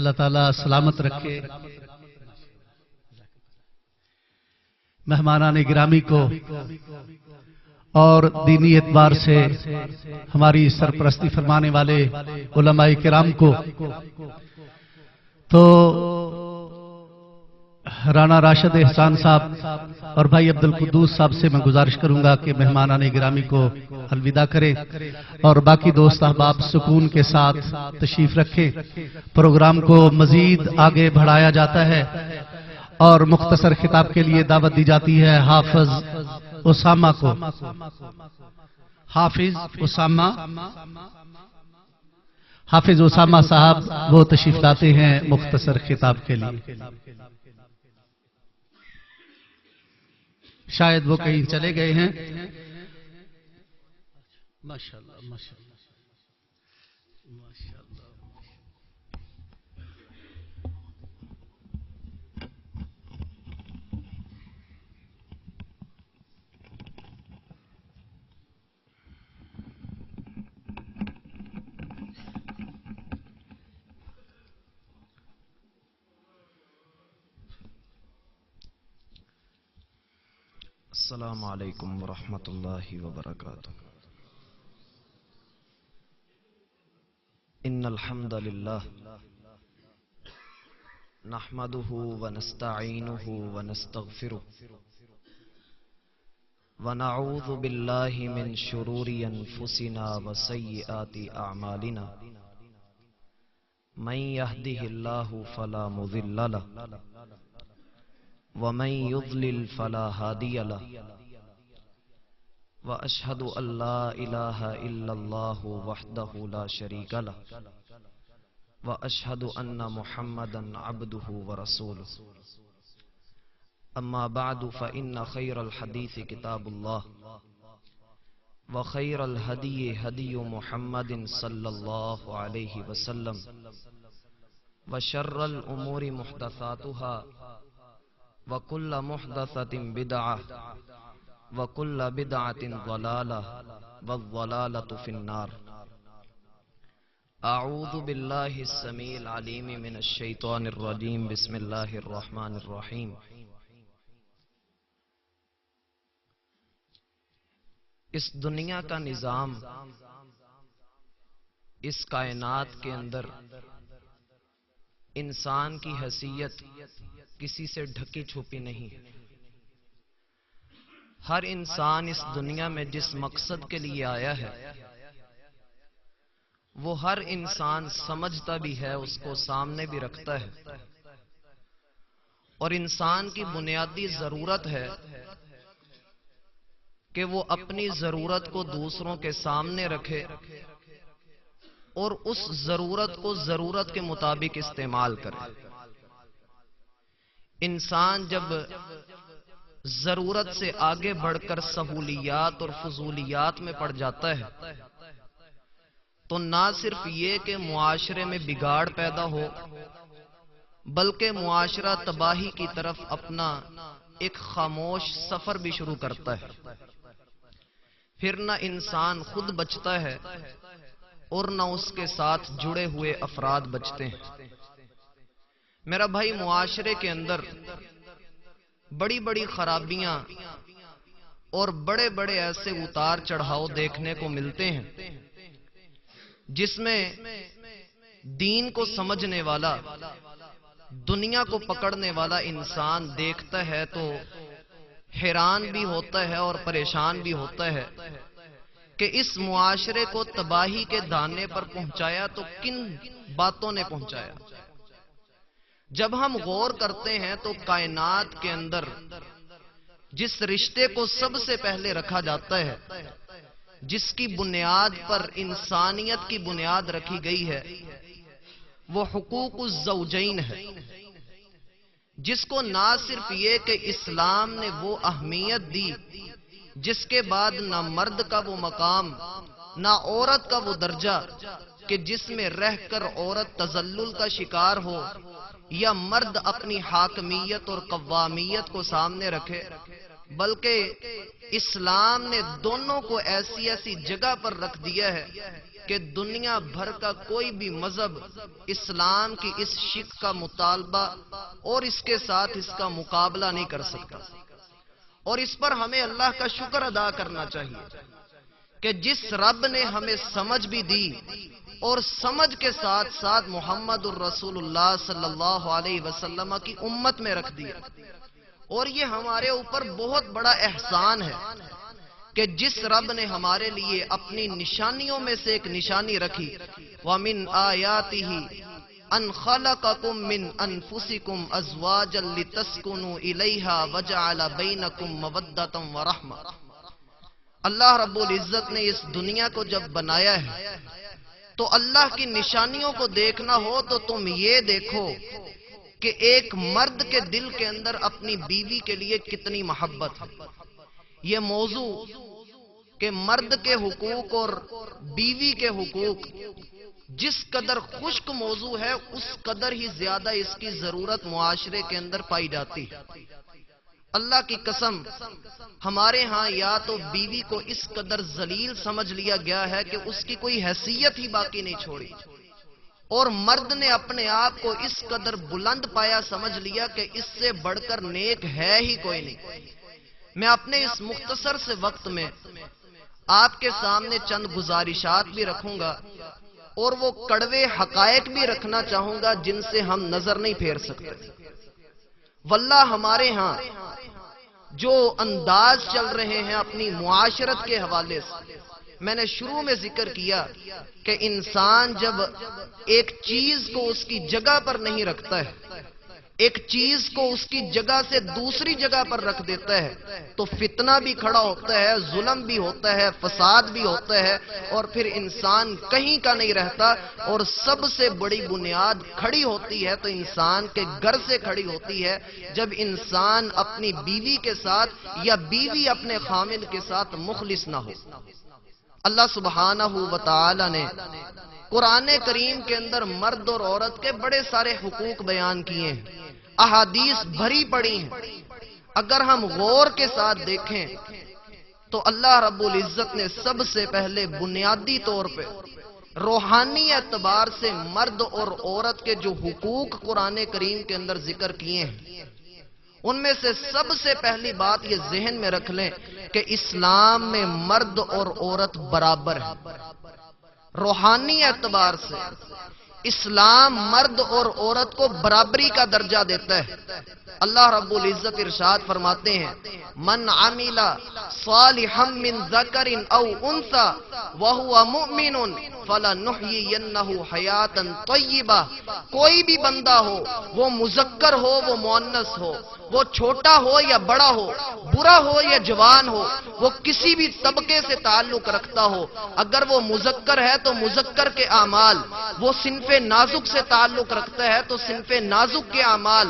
اللہ تعالیٰ سلامت رکھے. مہمانان گرامی کو اور دینی اعتبار سے ہماری سرپرستی فرمانے والے علماء کرام کو، تو رانا راشد احسان صاحب اور بھائی عبدالقدوس صاحب سے میں گزارش کروں گا کہ مہمانان گرامی کو الوداع کریں اور باقی دوست احباب سکون کے ساتھ تشریف رکھیں. پروگرام کو مزید آگے بڑھایا جاتا ہے اور مختصر خطاب کے لیے دعوت دی جاتی ہے حافظ اسامہ کو. حافظ اسامہ صاحب وہ تشریف لاتے ہیں مختصر خطاب کے لیے. شاید وہ کہیں چلے گئے ہیں. ماشاءاللہ ماشاءاللہ ماشاءاللہ. السلام علیکم ورحمۃ اللہ وبرکاتہ. ان الحمد للہ نحمده ونستعینه ونستغفره ونعوذ باللہ من شرور انفسنا وسیئات اعمالنا من يهده اللہ فلا مضل له ومن يضلل فلا هادي له واشهد ان لا اله الا الله وحده لا شريك له واشهد ان محمدا عبده ورسوله. اما بعد فان خير الحديث كتاب الله وخير الهدي هدي محمد صلى الله عليه وسلم وشر الامور محدثاتها وَكُلَّ مُحْدَثَةٍ بِدْعَةٍ وَكُلَّ بِدْعَةٍ ضَلَالَةٍ وَالضَّلَالَةُ فِي النَّارِ. اعوذ باللہ السمیع العلیم من الشیطان الرجیم. بسم اللہ الرحمن الرحیم. اس دنیا کا نظام، اس کائنات کے اندر انسان کی حیثیت کسی سے ڈھکی چھپی نہیں. ہر انسان اس دنیا میں جس مقصد کے لیے آیا ہے وہ ہر انسان سمجھتا بھی ہے، اس کو سامنے بھی رکھتا ہے. اور انسان کی بنیادی ضرورت ہے کہ وہ اپنی ضرورت کو دوسروں کے سامنے رکھے اور اس ضرورت کو ضرورت کے مطابق استعمال کرے. انسان جب ضرورت سے آگے بڑھ کر سہولیات اور فضولیات میں پڑ جاتا ہے تو نہ صرف یہ کہ معاشرے میں بگاڑ پیدا ہو بلکہ معاشرہ تباہی کی طرف اپنا ایک خاموش سفر بھی شروع کرتا ہے. پھر نہ انسان خود بچتا ہے اور نہ اس کے ساتھ جڑے ہوئے افراد بچتے ہیں. میرا بھائی، معاشرے کے اندر بڑی بڑی خرابیاں اور بڑے بڑے ایسے اتار چڑھاؤ دیکھنے کو ملتے ہیں جس میں دین کو سمجھنے والا، دنیا کو پکڑنے والا انسان دیکھتا ہے تو حیران بھی ہوتا ہے اور پریشان بھی ہوتا ہے کہ اس معاشرے کو تباہی کے دانے پر پہنچایا تو کن باتوں نے پہنچایا. جب ہم غور کرتے ہیں تو کائنات کے اندر جس رشتے کو سب سے پہلے رکھا جاتا ہے، جس کی بنیاد پر انسانیت کی بنیاد رکھی گئی ہے، وہ حقوق الزوجین ہے. جس کو نہ صرف یہ کہ اسلام نے وہ اہمیت دی جس کے بعد نہ مرد کا وہ مقام نہ عورت کا وہ درجہ کہ جس میں رہ کر عورت تذلل کا شکار ہو یا مرد اپنی حاکمیت اور قوامیت کو سامنے رکھے، بلکہ اسلام نے دونوں کو ایسی ایسی جگہ پر رکھ دیا ہے کہ دنیا بھر کا کوئی بھی مذہب اسلام کی اس شک کا مطالبہ اور اس کے ساتھ اس کا مقابلہ نہیں کر سکتا. اور اس پر ہمیں اللہ کا شکر ادا کرنا چاہیے کہ جس رب نے ہمیں سمجھ بھی دی اور سمجھ کے ساتھ ساتھ محمد الرسول اللہ صلی اللہ علیہ وسلم کی امت میں رکھ دیا. اور یہ ہمارے اوپر بہت بڑا احسان ہے کہ جس رب نے ہمارے لیے اپنی نشانیوں میں سے ایک نشانی رکھی وَمِنْ آيَاتِهِ أَنْ خَلَقَكُم مِّنْ أَنفُسِكُمْ أَزْوَاجًا لِتَسْكُنُوا إِلَيْهَا وَجَعَلَ بَيْنَكُم مَّوَدَّةً وَرَحْمَةً. اللہ رب العزت نے اس دنیا کو جب بنایا ہے تو اللہ کی نشانیوں کو دیکھنا ہو تو تم یہ دیکھو کہ ایک مرد کے دل کے اندر اپنی بیوی کے لیے کتنی محبت ہے. یہ موضوع کہ مرد کے حقوق اور بیوی کے حقوق جس قدر خشک موضوع ہے اس قدر ہی زیادہ اس کی ضرورت معاشرے کے اندر پائی جاتی ہے. اللہ کی قسم ہمارے ہاں یا تو بیوی کو اس قدر ذلیل سمجھ لیا گیا ہے کہ اس کی کوئی حیثیت ہی باقی نہیں چھوڑی، اور مرد نے اپنے آپ کو اس قدر بلند پایا سمجھ لیا کہ اس سے بڑھ کر نیک ہے ہی کوئی نہیں. میں اپنے اس مختصر سے وقت میں آپ کے سامنے چند گزارشات بھی رکھوں گا اور وہ کڑوے حقائق بھی رکھنا چاہوں گا جن سے ہم نظر نہیں پھیر سکتے. واللہ ہمارے ہاں جو انداز چل رہے ہیں اپنی معاشرت کے حوالے سے، میں نے شروع میں ذکر کیا کہ انسان جب ایک چیز کو اس کی جگہ پر نہیں رکھتا ہے، ایک چیز کو اس کی جگہ سے دوسری جگہ پر رکھ دیتا ہے تو فتنہ بھی کھڑا ہوتا ہے، ظلم بھی ہوتا ہے، فساد بھی ہوتا ہے، اور پھر انسان کہیں کا نہیں رہتا. اور سب سے بڑی بنیاد کھڑی ہوتی ہے تو انسان کے گھر سے کھڑی ہوتی ہے جب انسان اپنی بیوی کے ساتھ یا بیوی اپنے خامد کے ساتھ مخلص نہ ہو. اللہ سبحانہ و تعالی نے قرآن کریم کے اندر مرد اور عورت کے بڑے سارے حقوق بیان کیے ہیں، احادیث بھری پڑی ہیں. اگر ہم غور کے ساتھ دیکھیں تو اللہ رب العزت نے سب سے پہلے بنیادی طور پہ روحانی اعتبار سے مرد اور عورت کے جو حقوق قرآن کریم کے اندر ذکر کیے ہیں ان میں سے سب سے پہلی بات یہ ذہن میں رکھ لیں کہ اسلام میں مرد اور عورت برابر ہے. روحانی اعتبار سے اسلام مرد اور عورت کو برابری کا درجہ دیتا ہے. اللہ رب العزت ارشاد فرماتے ہیں من عمل صالحا من ذکر او انثى وهو مؤمن فلنحيينه حیاتا طیبہ. کوئی بھی بندہ ہو، وہ مذکر ہو وہ مؤنث ہو، وہ چھوٹا ہو یا بڑا ہو، برا ہو یا جوان ہو، وہ کسی بھی طبقے سے تعلق رکھتا ہو، اگر وہ مذکر ہے تو مذکر کے اعمال، وہ صنف نازک سے تعلق رکھتا ہے تو صنف نازک کے اعمال،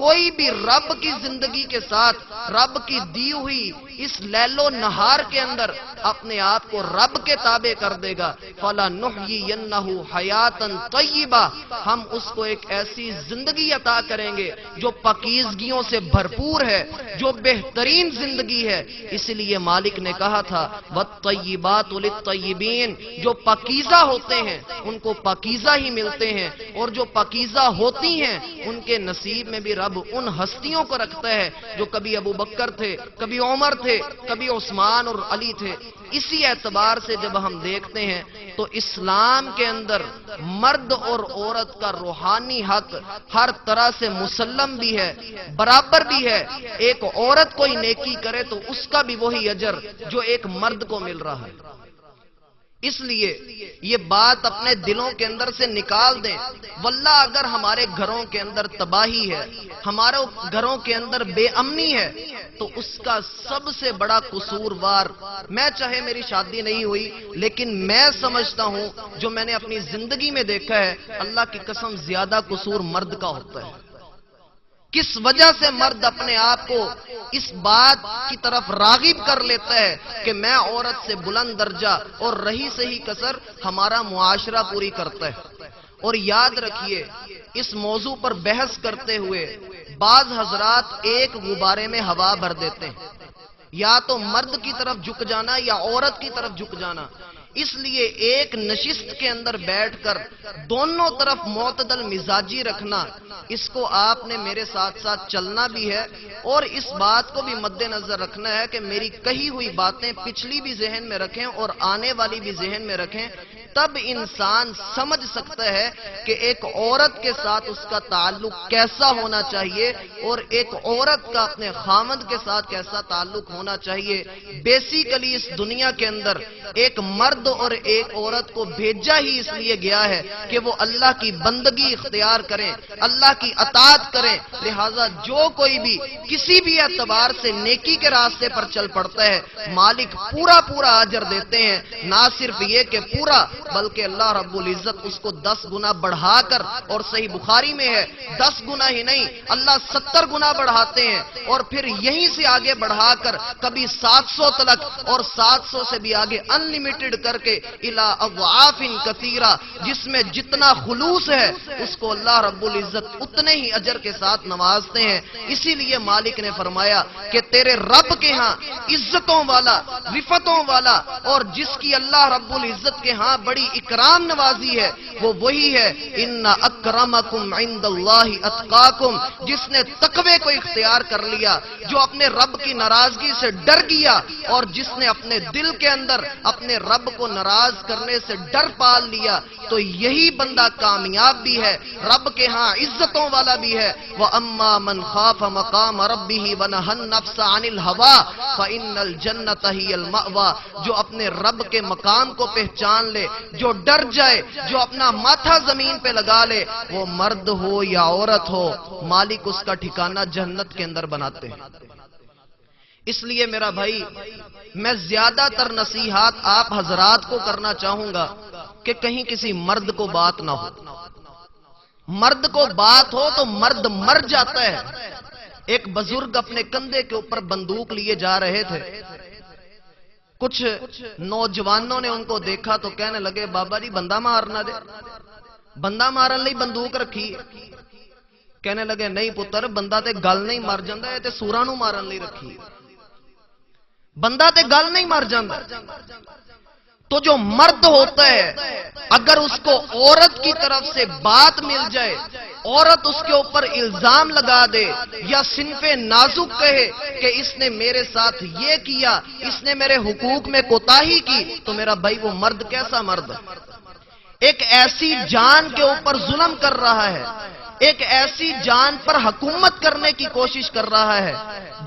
کوئی بھی رب کی زندگی کے ساتھ رب کی دی ہوئی اس لیل و نہار کے اندر اپنے آپ کو رب کے تابع کر دے گا فَلَنُحْيِيَنَّهُ حَيَاتًا طَيِّبَةً. ہم اس کو ایک ایسی زندگی عطا کریں گے جو پاکیزگیوں سے بھرپور ہے، جو بہترین زندگی ہے. اس لیے مالک نے کہا تھا وَالطَّيِّبَاتُ لِلطَّيِّبِينَ. جو پاکیزہ ہوتے ہیں ان کو پاکیزہ ہی ملتے ہیں، اور جو پاکیزہ ہوتی ہیں ان کے نصیب میں بھی رب ان ہستیوں کو رکھتا ہے جو کبھی ابو بکر تھے، کبھی عمر تھے، کبھی عثمان اور علی تھے. اسی اعتبار سے جب ہم دیکھتے ہیں تو اسلام کے اندر مرد اور عورت کا روحانی حق ہر طرح سے مسلم بھی ہے، برابر بھی ہے. ایک عورت کوئی نیکی کرے تو اس کا بھی وہی اجر جو ایک مرد کو مل رہا ہے. اس لیے یہ بات اپنے دلوں کے اندر سے نکال دیں. واللہ اگر ہمارے گھروں کے اندر تباہی ہے، ہمارے گھروں کے اندر بے امنی ہے، تو اس کا سب سے بڑا قصوروار، میں چاہے میری شادی نہیں ہوئی لیکن میں سمجھتا ہوں جو میں نے اپنی زندگی میں دیکھا ہے، اللہ کی قسم زیادہ قصور مرد کا ہوتا ہے. کس وجہ سے مرد اپنے آپ کو اس بات کی طرف راغب کر لیتا ہے کہ میں عورت سے بلند درجہ اور رہی صحیح کسر ہمارا معاشرہ پوری کرتا ہے. اور یاد رکھیے اس موضوع پر بحث کرتے ہوئے بعض حضرات ایک غبارے میں ہوا بھر دیتے ہیں، یا تو مرد کی طرف جھک جانا یا عورت کی طرف جھک جانا. اس لیے ایک نشست کے اندر بیٹھ کر دونوں طرف معتدل مزاجی رکھنا، اس کو آپ نے میرے ساتھ ساتھ چلنا بھی ہے، اور اس بات کو بھی مد نظر رکھنا ہے کہ میری کہی ہوئی باتیں پچھلی بھی ذہن میں رکھیں اور آنے والی بھی ذہن میں رکھیں، تب انسان سمجھ سکتا ہے کہ ایک عورت کے ساتھ اس کا تعلق کیسا ہونا چاہیے اور ایک عورت کا اپنے خامند کے ساتھ کیسا تعلق ہونا چاہیے۔ بیسیکلی اس دنیا کے اندر ایک مرد اور ایک عورت کو بھیجا ہی اس لیے گیا ہے کہ وہ اللہ کی بندگی اختیار کریں، اللہ کی اطاعت کریں، لہذا جو کوئی بھی کسی بھی اعتبار سے نیکی کے راستے پر چل پڑتا ہے، مالک پورا پورا اجر دیتے ہیں، نہ صرف یہ کہ پورا بلکہ اللہ رب العزت اس کو 10 گنا بڑھا کر، اور صحیح بخاری میں ہے 10 گنا ہی نہیں اللہ 70 گنا بڑھاتے ہیں، اور پھر یہیں سے آگے بڑھا کر کبھی 700 تلک اور 700 سے بھی آگے انلیمیٹڈ کر کے الی اضعاف کثیرہ، جس میں جتنا خلوص ہے اس کو اللہ رب العزت اتنے ہی اجر کے ساتھ نوازتے ہیں۔ اسی لیے مالک نے فرمایا کہ تیرے رب کے ہاں عزتوں والا، رفتوں والا، اور جس کی اللہ رب العزت کے ہاں بڑی اکرام نوازی ہے، وہ وہی ہے ان اکرمکم عند اللہ اتقاکم، جس نے تقوی کو اختیار کر لیا، جو اپنے رب کی ناراضگی سے ڈر گیا، اور جس نے اپنے دل کے اندر اپنے رب کو ناراض کرنے سے ڈر پال لیا، تو یہی بندہ کامیاب بھی ہے، رب کے ہاں عزتوں والا بھی ہے۔ وَأَمَّا مَنْ خَافَ مَقَامَ رَبِّهِ وَنَهَى النَّفْسَ عَنِ الْهَوَىٰ فَإِنَّ الْجَنَّةَ هِيَ الْمَأْوَىٰ، جو اپنے رب کے مقام کو پہچان لے، جو ڈر جائے، جو اپنا ماتھا زمین پہ لگا لے، وہ مرد ہو یا عورت ہو، مالک اس کا ٹھکانہ جنت کے اندر بناتے ہیں۔ اس لیے میرا بھائی، میں زیادہ تر نصیحات آپ حضرات کو کرنا چاہوں گا کہ کہیں کسی مرد کو بات نہ ہو۔ مرد کو بات ہو تو مرد مر جاتا ہے۔ ایک بزرگ اپنے کندھے کے اوپر بندوق لیے جا رہے تھے، کچھ نوجوانوں نے ان کو دیکھا تو کہنے لگے بابا جی بندہ مارنا دے، بندہ مارن لئی بندوق رکھی۔ کہنے لگے نہیں پتر، بندہ تے گل نہیں مر جاندا، اے تے سوراں نوں مارن لئی رکھی، بندہ تے گل نہیں مر جاندا۔ تو جو مرد ہوتا ہے اگر اس کو عورت کی طرف سے بات مل جائے، عورت اس کے اوپر الزام لگا دے یا صنف نازک کہے کہ اس نے میرے ساتھ یہ کیا، اس نے میرے حقوق میں کوتاہی کی، تو میرا بھائی وہ مرد کیسا مرد ہے؟ ایک ایسی جان کے اوپر ظلم کر رہا ہے، ایک ایسی جان پر حکومت کرنے کی کوشش کر رہا ہے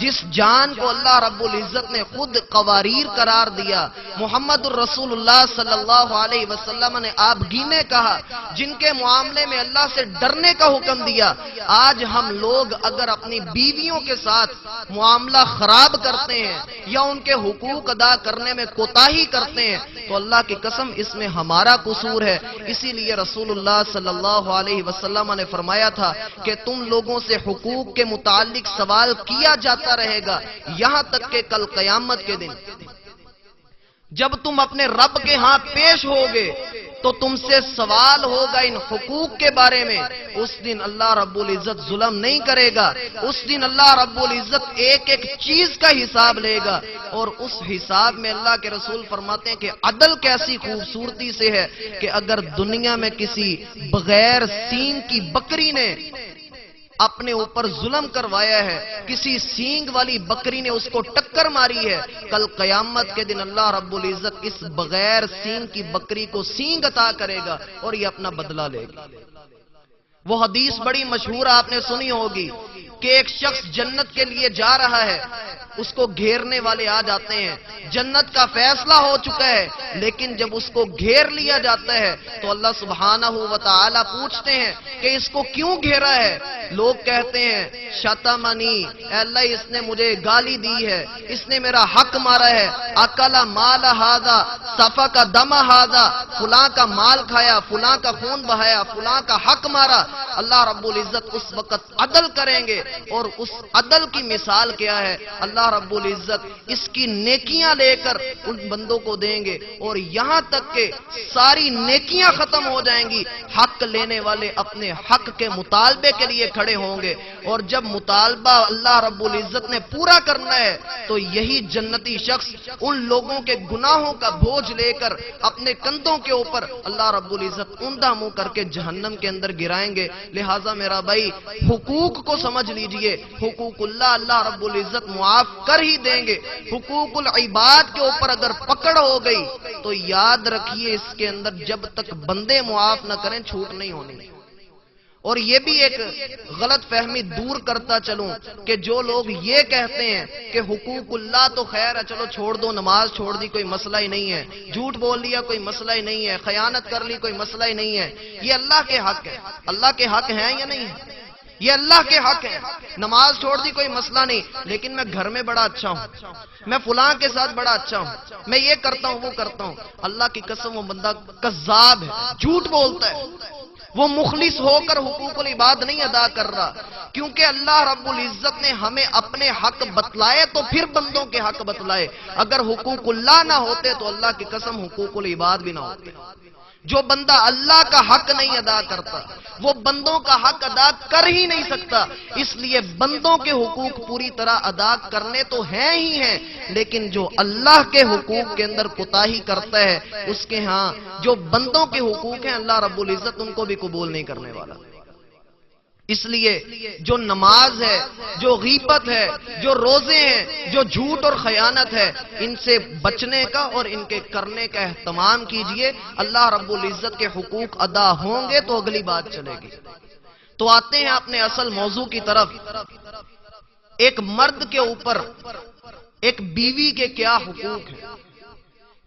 جس جان کو اللہ رب العزت نے خود قواریر قرار دیا۔ محمد الرسول اللہ صلی اللہ علیہ وسلم نے آپ گینے کہا، جن کے معاملے میں اللہ سے ڈرنے کا حکم دیا۔ آج ہم لوگ اگر اپنی بیویوں کے ساتھ معاملہ خراب کرتے ہیں یا ان کے حقوق ادا کرنے میں کوتاہی کرتے ہیں تو اللہ کی قسم اس میں ہمارا قصور ہے۔ اسی لیے رسول اللہ صلی اللہ علیہ وسلم نے فرمایا تھا کہ تم لوگوں سے حقوق کے متعلق سوال کیا جاتا رہے گا یہاں تک کہ کل قیامت کے دن جب تم اپنے رب کے ہاں پیش ہوگے تو تم سے سوال ہوگا ان حقوق کے بارے میں۔ اس دن اللہ رب العزت ظلم نہیں کرے گا، اس دن اللہ رب العزت ایک ایک چیز کا حساب لے گا، اور اس حساب میں اللہ کے رسول فرماتے ہیں کہ عدل کیسی خوبصورتی سے ہے کہ اگر دنیا میں کسی بغیر سینگ کی بکری نے اپنے اوپر ظلم کروایا ہے، کسی سینگ والی بکری نے اس کو ٹکر ماری ہے، کل قیامت کے دن اللہ رب العزت اس بغیر سینگ کی بکری کو سینگ عطا کرے گا اور یہ اپنا بدلہ لے گا۔ وہ حدیث بڑی مشہور آپ نے سنی ہوگی کہ ایک شخص جنت کے لیے جا رہا ہے، اس کو گھیرنے والے آ جاتے ہیں، جنت کا فیصلہ ہو چکا ہے، لیکن جب اس کو گھیر لیا جاتا ہے تو اللہ سبحانہ و تعالی پوچھتے ہیں کہ اس کو کیوں گھیرا ہے؟ لوگ کہتے ہیں شتمنی، اے اللہ اس نے مجھے گالی دی ہے، اس نے میرا حق مارا ہے، اکل مال ھذا سفک دم ھذا، فلاں کا مال کھایا، فلاں کا خون بہایا، فلاں کا حق مارا۔ اللہ رب العزت اس وقت عدل کریں گے، اور اس عدل کی مثال کیا ہے؟ اللہ رب العزت اس کی نیکیاں لے کر ان بندوں کو دیں گے، اور یہاں تک کہ ساری نیکیاں ختم ہو جائیں گی، حق لینے والے اپنے حق کے مطالبے کے لیے کھڑے ہوں گے، اور جب مطالبہ اللہ رب العزت نے پورا کرنا ہے تو یہی جنتی شخص ان لوگوں کے گناہوں کا بوجھ لے کر اپنے کندھوں کے اوپر اللہ رب العزت اوندا منہ کر کے جہنم کے اندر گرائیں گے۔ لہٰذا میرا بھائی، حقوق کو سمجھ لیجئے، حقوق اللہ رب العزت معاف کر ہی دیں گے۔ حقوق العباد کے اوپر اگر پکڑ ہو گئی تو یاد رکھیے اس کے اندر جب تک بندے معاف نہ کریں چھوٹ نہیں ہونی۔ اور یہ بھی ایک غلط فہمی دور کرتا چلوں کہ جو لوگ یہ کہتے ہیں کہ حقوق اللہ تو خیر ہے، چلو چھوڑ دو، نماز چھوڑ دی کوئی مسئلہ ہی نہیں ہے، جھوٹ بول لیا کوئی مسئلہ ہی نہیں ہے، خیانت کر لی کوئی مسئلہ ہی نہیں ہے، یہ اللہ کے حق ہے۔ اللہ کے حق ہیں یا نہیں ہے؟ یہ اللہ کے حق ہے۔ نماز چھوڑ دی کوئی مسئلہ نہیں، لیکن میں گھر میں بڑا اچھا ہوں، میں فلاں کے ساتھ بڑا اچھا ہوں، میں یہ کرتا ہوں وہ کرتا ہوں۔ اللہ کی قسم وہ بندہ کذاب ہے، جھوٹ بولتا ہے، وہ مخلص ہو کر حقوق العباد نہیں ادا کر رہا، کیونکہ اللہ رب العزت نے ہمیں اپنے حق بتلائے تو پھر بندوں کے حق بتلائے۔ اگر حقوق اللہ نہ ہوتے تو اللہ کی قسم حقوق العباد بھی نہ ہوتے۔ جو بندہ اللہ کا حق نہیں ادا کرتا وہ بندوں کا حق ادا کر ہی نہیں سکتا۔ اس لیے بندوں کے حقوق پوری طرح ادا کرنے تو ہیں ہی ہیں، لیکن جو اللہ کے حقوق کے اندر کوتاہی کرتا ہے اس کے ہاں جو بندوں کے حقوق ہیں اللہ رب العزت ان کو بھی قبول نہیں کرنے والا۔ اس لیے جو نماز ہے، جو غیبت ہے، جو روزے ہیں، جو جھوٹ اور خیانت ہے، ان سے بچنے کا اور ان کے کرنے کا اہتمام کیجئے۔ اللہ رب العزت کے حقوق ادا ہوں گے تو اگلی بات چلے گی۔ تو آتے ہیں اپنے اصل موضوع کی طرف۔ ایک مرد کے اوپر ایک بیوی کے کیا حقوق ہیں،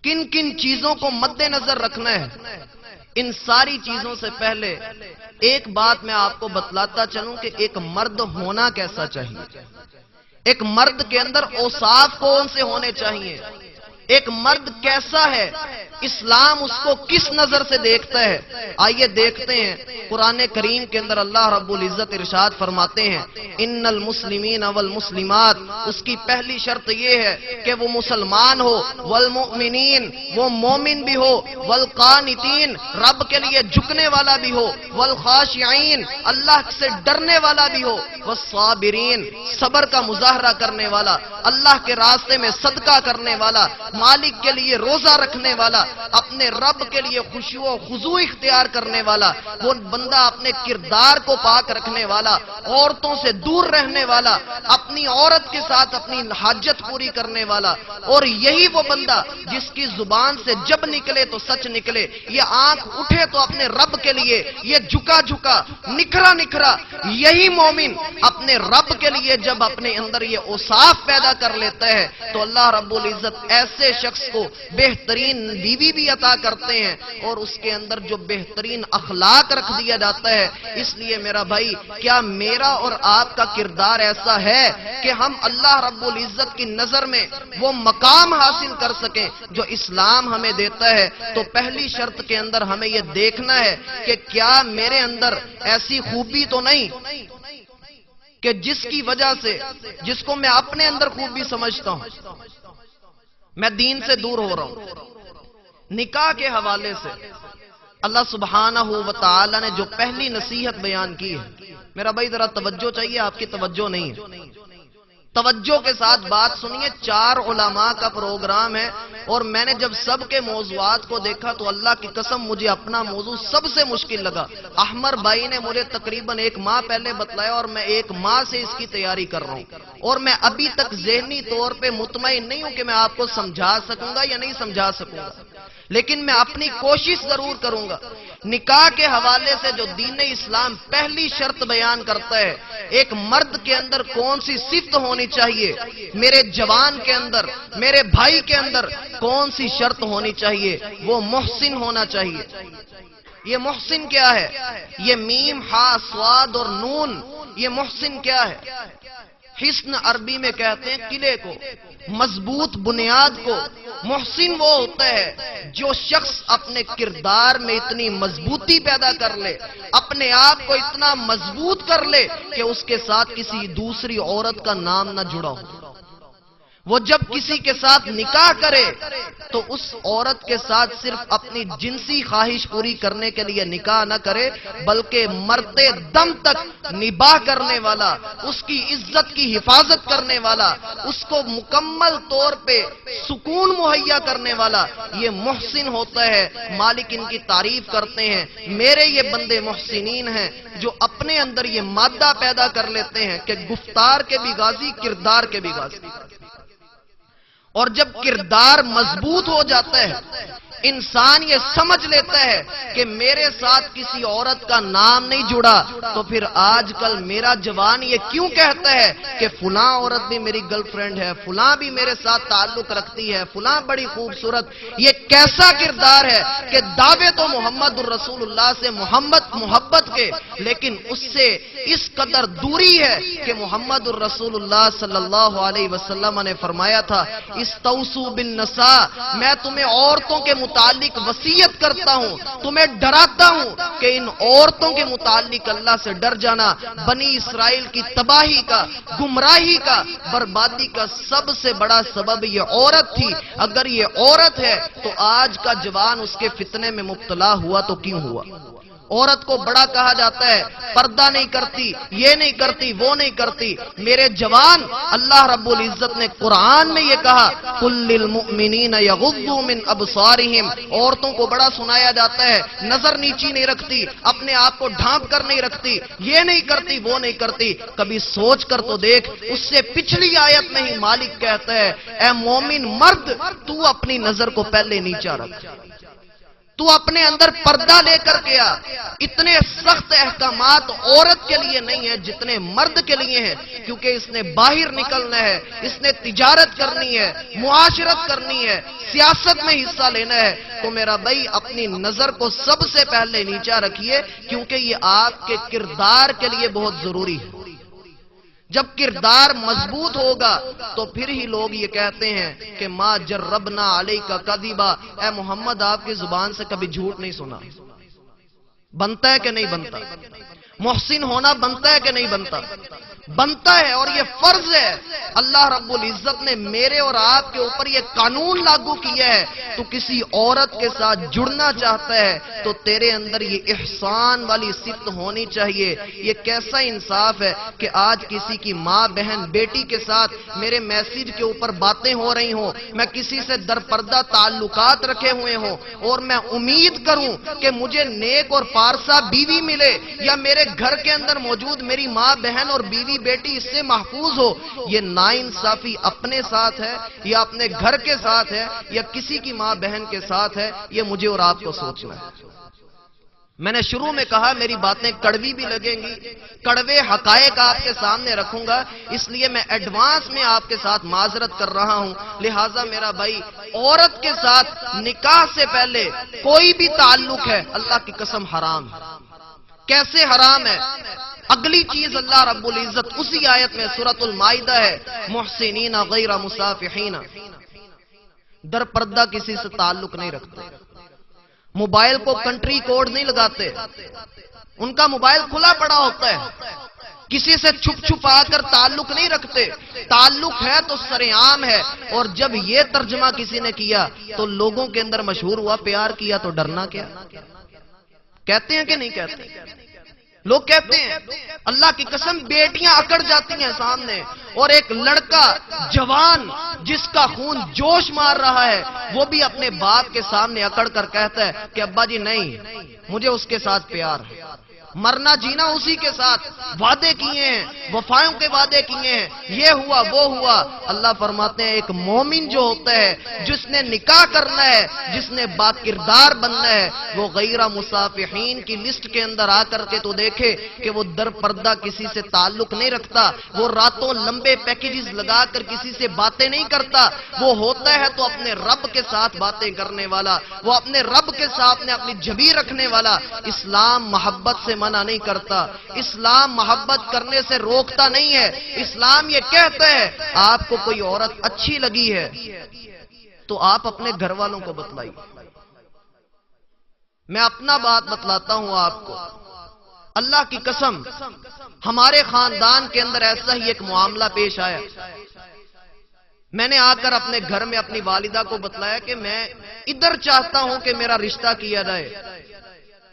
کن کن چیزوں کو مد نظر رکھنا ہے، ان ساری چیزوں سے پہلے ایک بات میں آپ کو بتلاتا چلوں کہ ایک مرد ہونا کیسا چاہیے، ایک مرد کے اندر اوصاف کون سے ہونے چاہیے، ایک مرد کیسا ہے، اسلام اس کو کس نظر سے دیکھتا ہے۔ آئیے دیکھتے ہیں قرآن کریم کے اندر اللہ رب العزت ارشاد فرماتے ہیں ان المسلمین والمسلمات، اس کی پہلی شرط یہ ہے کہ وہ مسلمان ہو، والمؤمنین وہ مومن بھی ہو، والقانتین رب کے لیے جھکنے والا بھی ہو، والخاشعین اللہ سے ڈرنے والا بھی ہو، والصابرین صبر کا مظاہرہ کرنے والا، اللہ کے راستے میں صدقہ کرنے والا، مالک کے لیے روزہ رکھنے والا، اپنے رب کے لیے خشوع و خضوع اختیار کرنے والا، وہ بندہ اپنے کردار کو پاک رکھنے والا، عورتوں سے دور رہنے والا، اپنی عورت کے ساتھ اپنی حاجت پوری کرنے والا، اور یہی وہ بندہ جس کی زبان سے جب نکلے تو سچ نکلے، یہ آنکھ اٹھے تو اپنے رب کے لیے، یہ جھکا جھکا نکھرا نکھرا، یہی مومن اپنے رب کے لیے جب اپنے اندر یہ اوصاف پیدا کر لیتا ہے تو اللہ رب العزت ایسے شخص کو بہترین بیوی بھی عطا کرتے ہیں، اور اس کے اندر جو بہترین اخلاق رکھ دیا جاتا ہے۔ اس لیے میرا بھائی، کیا میرا اور آپ کا کردار ایسا ہے کہ ہم اللہ رب العزت کی نظر میں وہ مقام حاصل کر سکیں جو اسلام ہمیں دیتا ہے؟ تو پہلی شرط کے اندر ہمیں یہ دیکھنا ہے کہ کیا میرے اندر ایسی خوبی تو نہیں کہ جس کی وجہ سے، جس کو میں اپنے اندر خوبی سمجھتا ہوں، میں دین سے دور ہو رہا ہوں۔ نکاح کے حوالے سے اللہ سبحانہ و تعالی نے جو پہلی نصیحت بیان کی ہے، میرا بھائی ذرا توجہ چاہیے، آپ کی توجہ نہیں ہے، توجہ کے ساتھ بات سنیے۔ 4 علماء کا پروگرام ہے، اور میں نے جب سب کے موضوعات کو دیکھا تو اللہ کی قسم مجھے اپنا موضوع سب سے مشکل لگا۔ احمر بھائی نے مجھے تقریباً 1 ماہ پہلے بتلایا، اور میں 1 ماہ سے اس کی تیاری کر رہا ہوں، اور میں ابھی تک ذہنی طور پہ مطمئن نہیں ہوں کہ میں آپ کو سمجھا سکوں گا یا نہیں سمجھا سکوں گا، لیکن میں اپنی کوشش ضرور کروں گا۔ نکاح کے حوالے سے جو دین اسلام پہلی شرط بیان کرتا ہے، ایک مرد کے اندر کون سی صفت ہونی چاہیے، میرے جوان کے اندر، میرے بھائی کے اندر کون سی شرط ہونی چاہیے، وہ محسن ہونا چاہیے۔ یہ محسن کیا ہے؟ یہ میم، ہا، صاد اور نون، یہ محسن کیا ہے؟ حصن عربی میں کہتے ہیں قلعے کو، مضبوط بنیاد کو۔ محسن وہ ہوتا ہے جو شخص اپنے کردار میں اتنی مضبوطی پیدا کر لے، اپنے آپ کو اتنا مضبوط کر لے کہ اس کے ساتھ کسی دوسری عورت کا نام نہ جڑا ہو۔ وہ جب کسی کے ساتھ نکاح کرے تو اس عورت کے ساتھ صرف اپنی جنسی خواہش پوری کرنے کے لیے نکاح نہ کرے، بلکہ مرتے دم تک نباہ کرنے والا، اس کی عزت کی حفاظت کرنے والا، اس کو مکمل طور پہ سکون مہیا کرنے والا، یہ محسن ہوتا ہے۔ مالک ان کی تعریف کرتے ہیں، میرے یہ بندے محسنین ہیں جو اپنے اندر یہ مادہ پیدا کر لیتے ہیں کہ گفتار کے بھی غازی، کردار کے بھی غازی۔ اور جب کردار مضبوط ہو جاتا ہے، انسان یہ سمجھ لیتا ہے کہ میرے ساتھ کسی عورت کا نام نہیں جڑا، تو پھر آج کل میرا جوان یہ کیوں کہتا ہے کہ فلاں عورت بھی میری گرل فرینڈ ہے، فلاں بھی میرے ساتھ تعلق رکھتی ہے، فلاں بڑی خوبصورت۔ یہ کیسا کردار ہے کہ دعوے تو محمد الرسول اللہ سے محبت کے، لیکن اس سے اس قدر دوری ہے کہ محمد الرسول اللہ صلی اللہ علیہ وسلم نے فرمایا تھا، استوصوا بالنساء، میں تمہیں عورتوں کے متعلق وصیت کرتا ہوں، تمہیں ڈراتا ہوں کہ ان عورتوں کے متعلق اللہ سے ڈر جانا۔ بنی اسرائیل کی تباہی کا، گمراہی کا، بربادی کا سب سے بڑا سبب یہ عورت تھی۔ اگر یہ عورت ہے تو آج کا جوان اس کے فتنے میں مبتلا ہوا تو کیوں ہوا؟ عورت کو بڑا کہا جاتا ہے، پردہ نہیں کرتی، یہ نہیں کرتی، وہ نہیں کرتی۔ میرے جوان، اللہ رب العزت نے قرآن میں یہ کہا، قُل لِّلْمُؤْمِنِينَ يَغُضُّوا مِنْ أَبْصَارِهِمْ، عورتوں کو بڑا سنایا جاتا ہے، نظر نیچی نہیں رکھتی، اپنے آپ کو ڈھانپ کر نہیں رکھتی، یہ نہیں کرتی، وہ نہیں کرتی۔ کبھی سوچ کر تو دیکھ، اس سے پچھلی آیت میں ہی مالک کہتا ہے، اے مومن مرد، تو اپنی نظر کو پہلے نیچا رکھ، تو اپنے اندر پردہ لے کر گیا۔ اتنے سخت احکامات عورت کے لیے نہیں ہے جتنے مرد کے لیے ہیں، کیونکہ اس نے باہر نکلنا ہے، اس نے تجارت کرنی ہے، معاشرت کرنی ہے، سیاست میں حصہ لینا ہے۔ تو میرا بھائی اپنی نظر کو سب سے پہلے نیچا رکھیے، کیونکہ یہ آپ کے کردار کے لیے بہت ضروری ہے۔ جب کردار مضبوط ہوگا تو پھر ہی لوگ یہ کہتے ہیں کہ ما جربنا علیک کذبا، اے محمد آپ کی زبان سے کبھی جھوٹ نہیں سنا۔ بنتا ہے کہ نہیں بنتا؟ محسن ہونا بنتا ہے کہ نہیں بنتا؟ بنتا ہے، اور یہ فرض ہے۔ اللہ رب العزت نے میرے اور آپ کے اوپر یہ قانون لاگو کیا ہے، تو کسی عورت کے ساتھ جڑنا چاہتا ہے تو تیرے اندر یہ احسان والی صفت ہونی چاہیے۔ یہ کیسا انصاف ہے کہ آج کسی کی ماں، بہن، بیٹی کے ساتھ میرے میسیج کے اوپر باتیں ہو رہی ہوں، میں کسی سے درپردہ تعلقات رکھے ہوئے ہوں، اور میں امید کروں کہ مجھے نیک اور پارسا بیوی ملے، یا میرے گھر کے اندر موجود میری ماں، بہن اور بیوی بیٹی اس سے محفوظ ہو۔ یہ ناانصافی اپنے ساتھ ہے، یا اپنے گھر کے ساتھ ہے، یا کسی کی ماں بہن کے ساتھ ہے، یہ مجھے اور آپ کو سوچنا ہے۔ میں نے شروع میں کہا میری باتیں کڑوی بھی لگیں گی، کڑوے حقائق آپ کے سامنے رکھوں گا، اس لیے میں ایڈوانس میں آپ کے ساتھ معذرت کر رہا ہوں۔ لہٰذا میرا بھائی، عورت کے ساتھ نکاح سے پہلے کوئی بھی تعلق ہے، اللہ کی قسم حرام ہے۔ کیسے حرام ہے؟ اگلی چیز اللہ رب العزت اسی آیت میں سورۃ المائدہ ہے، محسنین غیر مصافحین، در پردہ کسی سے تعلق نہیں رکھتے، موبائل کو کنٹری کوڈ نہیں لگاتے، ان کا موبائل کھلا پڑا ہوتا ہے، کسی سے چھپ چھپ آ کر تعلق نہیں رکھتے، تعلق ہے تو سرعام ہے۔ اور جب یہ ترجمہ کسی نے کیا تو لوگوں کے اندر مشہور ہوا، پیار کیا تو ڈرنا کیا؟ کہتے ہیں کہ نہیں کہتے؟ لوگ کہتے ہیں، اللہ کی قسم بیٹیاں اکڑ جاتی ہیں سامنے، اور ایک لڑکا جوان جس کا خون جوش مار رہا ہے وہ بھی اپنے باپ کے سامنے اکڑ کر کہتا ہے کہ ابا جی نہیں، مجھے اس کے ساتھ پیار ہے، مرنا جینا اسی کے ساتھ، وعدے کیے ہیں، وفایوں کے وعدے کیے ہیں، یہ ہوا وہ ہوا۔ اللہ فرماتے ہیں ایک مومن جو ہوتا ہے، جس نے نکاح کرنا ہے، جس نے باکردار بننا ہے، وہ غیر مصافحین کی لسٹ کے اندر آ کر کے تو دیکھے کہ وہ در پردہ کسی سے تعلق نہیں رکھتا، وہ راتوں لمبے پیکیجز لگا کر کسی سے باتیں نہیں کرتا، وہ ہوتا ہے تو اپنے رب کے ساتھ باتیں کرنے والا، وہ اپنے رب کے ساتھ اپنی جبی رکھنے والا۔ اسلام محبت سے منع نہیں کرتا، اسلام محبت کرنے سے روکتا نہیں ہے، اسلام یہ کہتا ہے آپ کو کوئی عورت اچھی لگی ہے تو آپ اپنے گھر والوں کو بتلائیے۔ میں اپنا بات بتلاتا ہوں آپ کو، اللہ کی قسم ہمارے خاندان کے اندر ایسا ہی ایک معاملہ پیش آیا۔ میں نے آ کر اپنے گھر میں اپنی والدہ کو بتلایا کہ میں ادھر چاہتا ہوں کہ میرا رشتہ کیا جائے،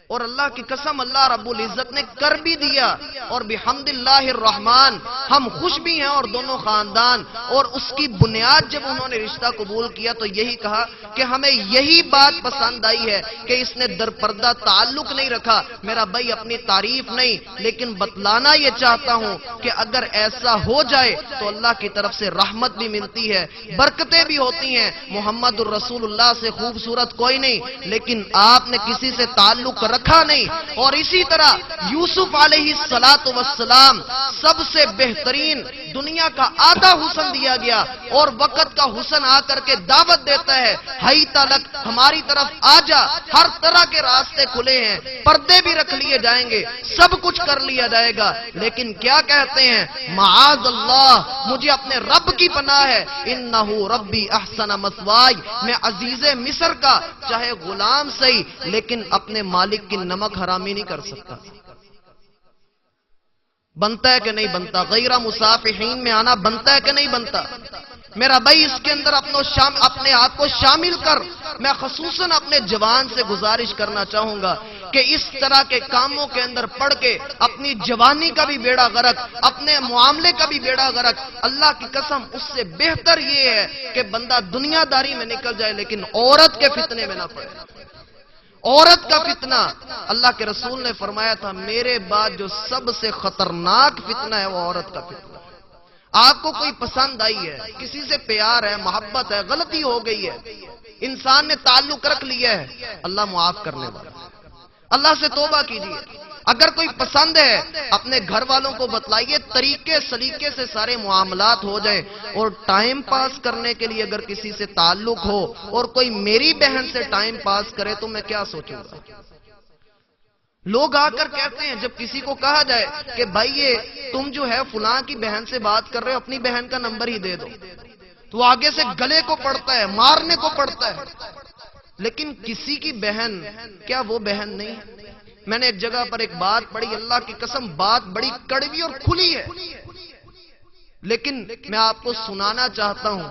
اور اللہ کی قسم اللہ رب العزت نے کر بھی دیا، اور بحمد اللہ الرحمن ہم خوش بھی ہیں اور دونوں خاندان۔ اور اس کی بنیاد جب انہوں نے رشتہ قبول کیا تو یہی کہا کہ ہمیں یہی بات پسند آئی ہے کہ اس نے در پردہ تعلق نہیں رکھا۔ میرا بھائی اپنی تعریف نہیں، لیکن بتلانا یہ چاہتا ہوں کہ اگر ایسا ہو جائے تو اللہ کی طرف سے رحمت بھی ملتی ہے، برکتیں بھی ہوتی ہیں۔ محمد الرسول اللہ سے خوبصورت کوئی نہیں، لیکن آپ نے کسی سے تعلق رکھا نہیں۔ اور اسی طرح یوسف علیہ السلام سب سے بہترین دنیا کا آدھا حسن دیا گیا، اور وقت کا حسن آ کر کے دعوت دیتا ہے، ہائی تلک ہماری طرف آ جا، ہر طرح کے راستے کھلے ہیں، پردے بھی رکھ لیے جائیں گے، سب کچھ کر لیا جائے گا، لیکن کیا کہتے ہیں؟ معاذ اللہ، مجھے اپنے رب کی پناہ ہے، انہ ربی احسن مثوائی، میں عزیز مصر کا چاہے غلام صحیح لیکن اپنے مالک کی نمک حرامی نہیں کر سکتا۔ بنتا ہے کہ نہیں بنتا؟ غیر مصافحین میں آنا بنتا ہے کہ نہیں بنتا؟ میرا بھائی اس کے اندر اپنے آپ کو شامل کر۔ میں خصوصاً اپنے جوان سے گزارش کرنا چاہوں گا کہ اس طرح کے کاموں کے اندر پڑھ کے اپنی جوانی کا بھی بیڑا غرق، اپنے معاملے کا بھی بیڑا غرق۔ اللہ کی قسم اس سے بہتر یہ ہے کہ بندہ دنیا داری میں نکل جائے لیکن عورت کے فتنے میں نہ پڑے۔ عورت کا فتنہ، اللہ کے رسول نے فرمایا تھا میرے بعد جو سب سے خطرناک فتنہ ہے وہ عورت کا فتنہ۔ آپ کو کوئی پسند آئی ہے، کسی سے پیار ہے، محبت ہے، غلطی ہو گئی ہے، انسان نے تعلق رکھ لیا ہے، اللہ معاف کرنے والا ہے، اللہ سے توبہ کیجیے۔ اگر کوئی پسند ہے اپنے گھر والوں کو بتلائیے، طریقے سلیقے سے سارے معاملات ہو جائیں۔ اور ٹائم پاس کرنے کے لیے اگر کسی سے تعلق ہو اور کوئی میری بہن سے ٹائم پاس کرے تو میں کیا سوچوں گا؟ لوگ آ کر کہتے ہیں جب کسی کو کہا جائے کہ بھائی یہ تم جو ہے فلاں کی بہن سے بات کر رہے ہو، اپنی بہن کا نمبر ہی دے دو، تو آگے سے گلے کو پڑتا ہے، مارنے کو پڑتا ہے۔ لیکن کسی کی بہن کیا وہ بہن نہیں؟ میں نے ایک جگہ پر ایک بات پڑھی، اللہ کی قسم بات بڑی کڑوی اور کھلی ہے، لیکن میں آپ کو سنانا چاہتا ہوں۔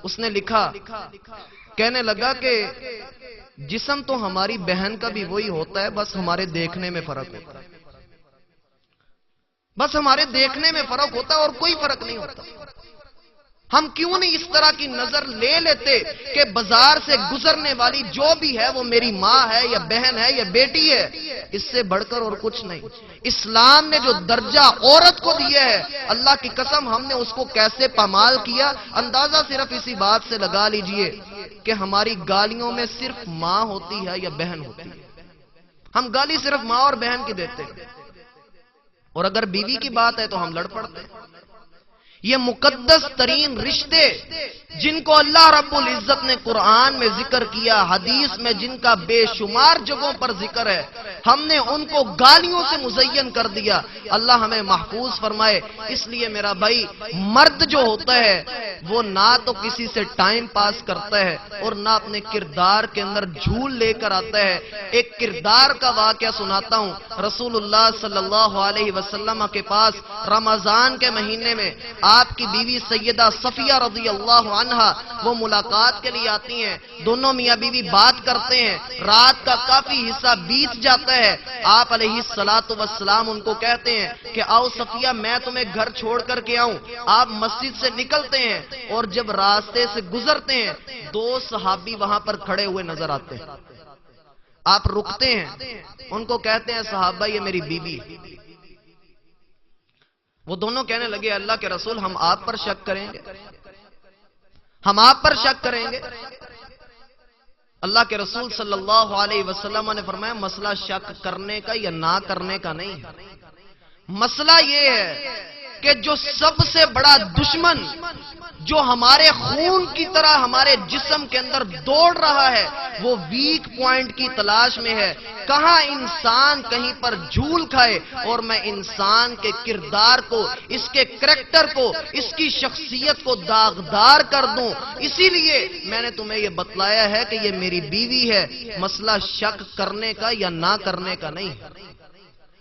اس نے لکھا، کہنے لگا کہ جسم تو ہماری بہن کا بھی وہی ہوتا ہے، بس ہمارے دیکھنے میں فرق ہوتا ہے، بس ہمارے دیکھنے میں فرق ہوتا ہے اور کوئی فرق نہیں ہوتا۔ ہم کیوں نہیں اس طرح کی نظر لے لیتے کہ بازار سے گزرنے والی جو بھی ہے وہ میری ماں ہے یا بہن ہے یا بیٹی ہے، اس سے بڑھ کر اور کچھ نہیں۔ اسلام نے جو درجہ عورت کو دیا ہے، اللہ کی قسم ہم نے اس کو کیسے پامال کیا، اندازہ صرف اسی بات سے لگا لیجئے کہ ہماری گالیوں میں صرف ماں ہوتی ہے یا بہن ہوتی ہے۔ ہم گالی صرف ماں اور بہن کی دیتے ہیں، اور اگر بیوی کی بات ہے تو ہم لڑ پڑتے ہیں۔ یہ مقدس ترین رشتے جن کو اللہ رب العزت نے قرآن میں ذکر کیا، حدیث میں جن کا بے شمار جگہوں پر ذکر ہے، ہم نے ان کو گالیوں سے مزین کر دیا۔ اللہ ہمیں محفوظ فرمائے۔ اس لیے میرا بھائی، مرد جو ہوتا ہے وہ نہ تو کسی سے ٹائم پاس کرتا ہے اور نہ اپنے کردار کے اندر جھول لے کر آتا ہے۔ ایک کردار کا واقعہ سناتا ہوں۔ رسول اللہ صلی اللہ علیہ وسلم کے پاس رمضان کے مہینے میں آپ کی بیوی سیدہ صفیہ رضی اللہ عنہا وہ ملاقات کے لیے آتی ہیں، دونوں میاں بیوی بات کرتے ہیں، رات کا کافی حصہ بیت جاتا ہے۔ آپ علیہ السلام ان کو کہتے ہیں کہ آؤ صفیہ میں تمہیں گھر چھوڑ کر کے آؤں۔ آپ مسجد سے نکلتے ہیں اور جب راستے سے گزرتے ہیں دو صحابی وہاں پر کھڑے ہوئے نظر آتے ہیں۔ آپ رکتے ہیں، ان کو کہتے ہیں صحابہ یہ میری بیوی۔ وہ دونوں کہنے لگے اللہ کے رسول ہم آپ پر شک کریں گے، ہم آپ پر شک کریں گے۔ اللہ کے رسول صلی اللہ علیہ وسلم نے فرمایا مسئلہ شک کرنے کا یا نہ کرنے کا نہیں ہے، مسئلہ یہ ہے کہ جو سب سے بڑا دشمن جو ہمارے خون کی طرح ہمارے جسم کے اندر دوڑ رہا ہے وہ ویک پوائنٹ کی تلاش میں ہے. کہاں انسان کہیں پر جھول کھائے اور میں انسان کے کردار کو، اس کے کریکٹر کو، اس کی شخصیت کو داغدار کر دوں. اسی لیے میں نے تمہیں یہ بتلایا ہے کہ یہ میری بیوی ہے. مسئلہ شک کرنے کا یا نہ کرنے کا نہیں.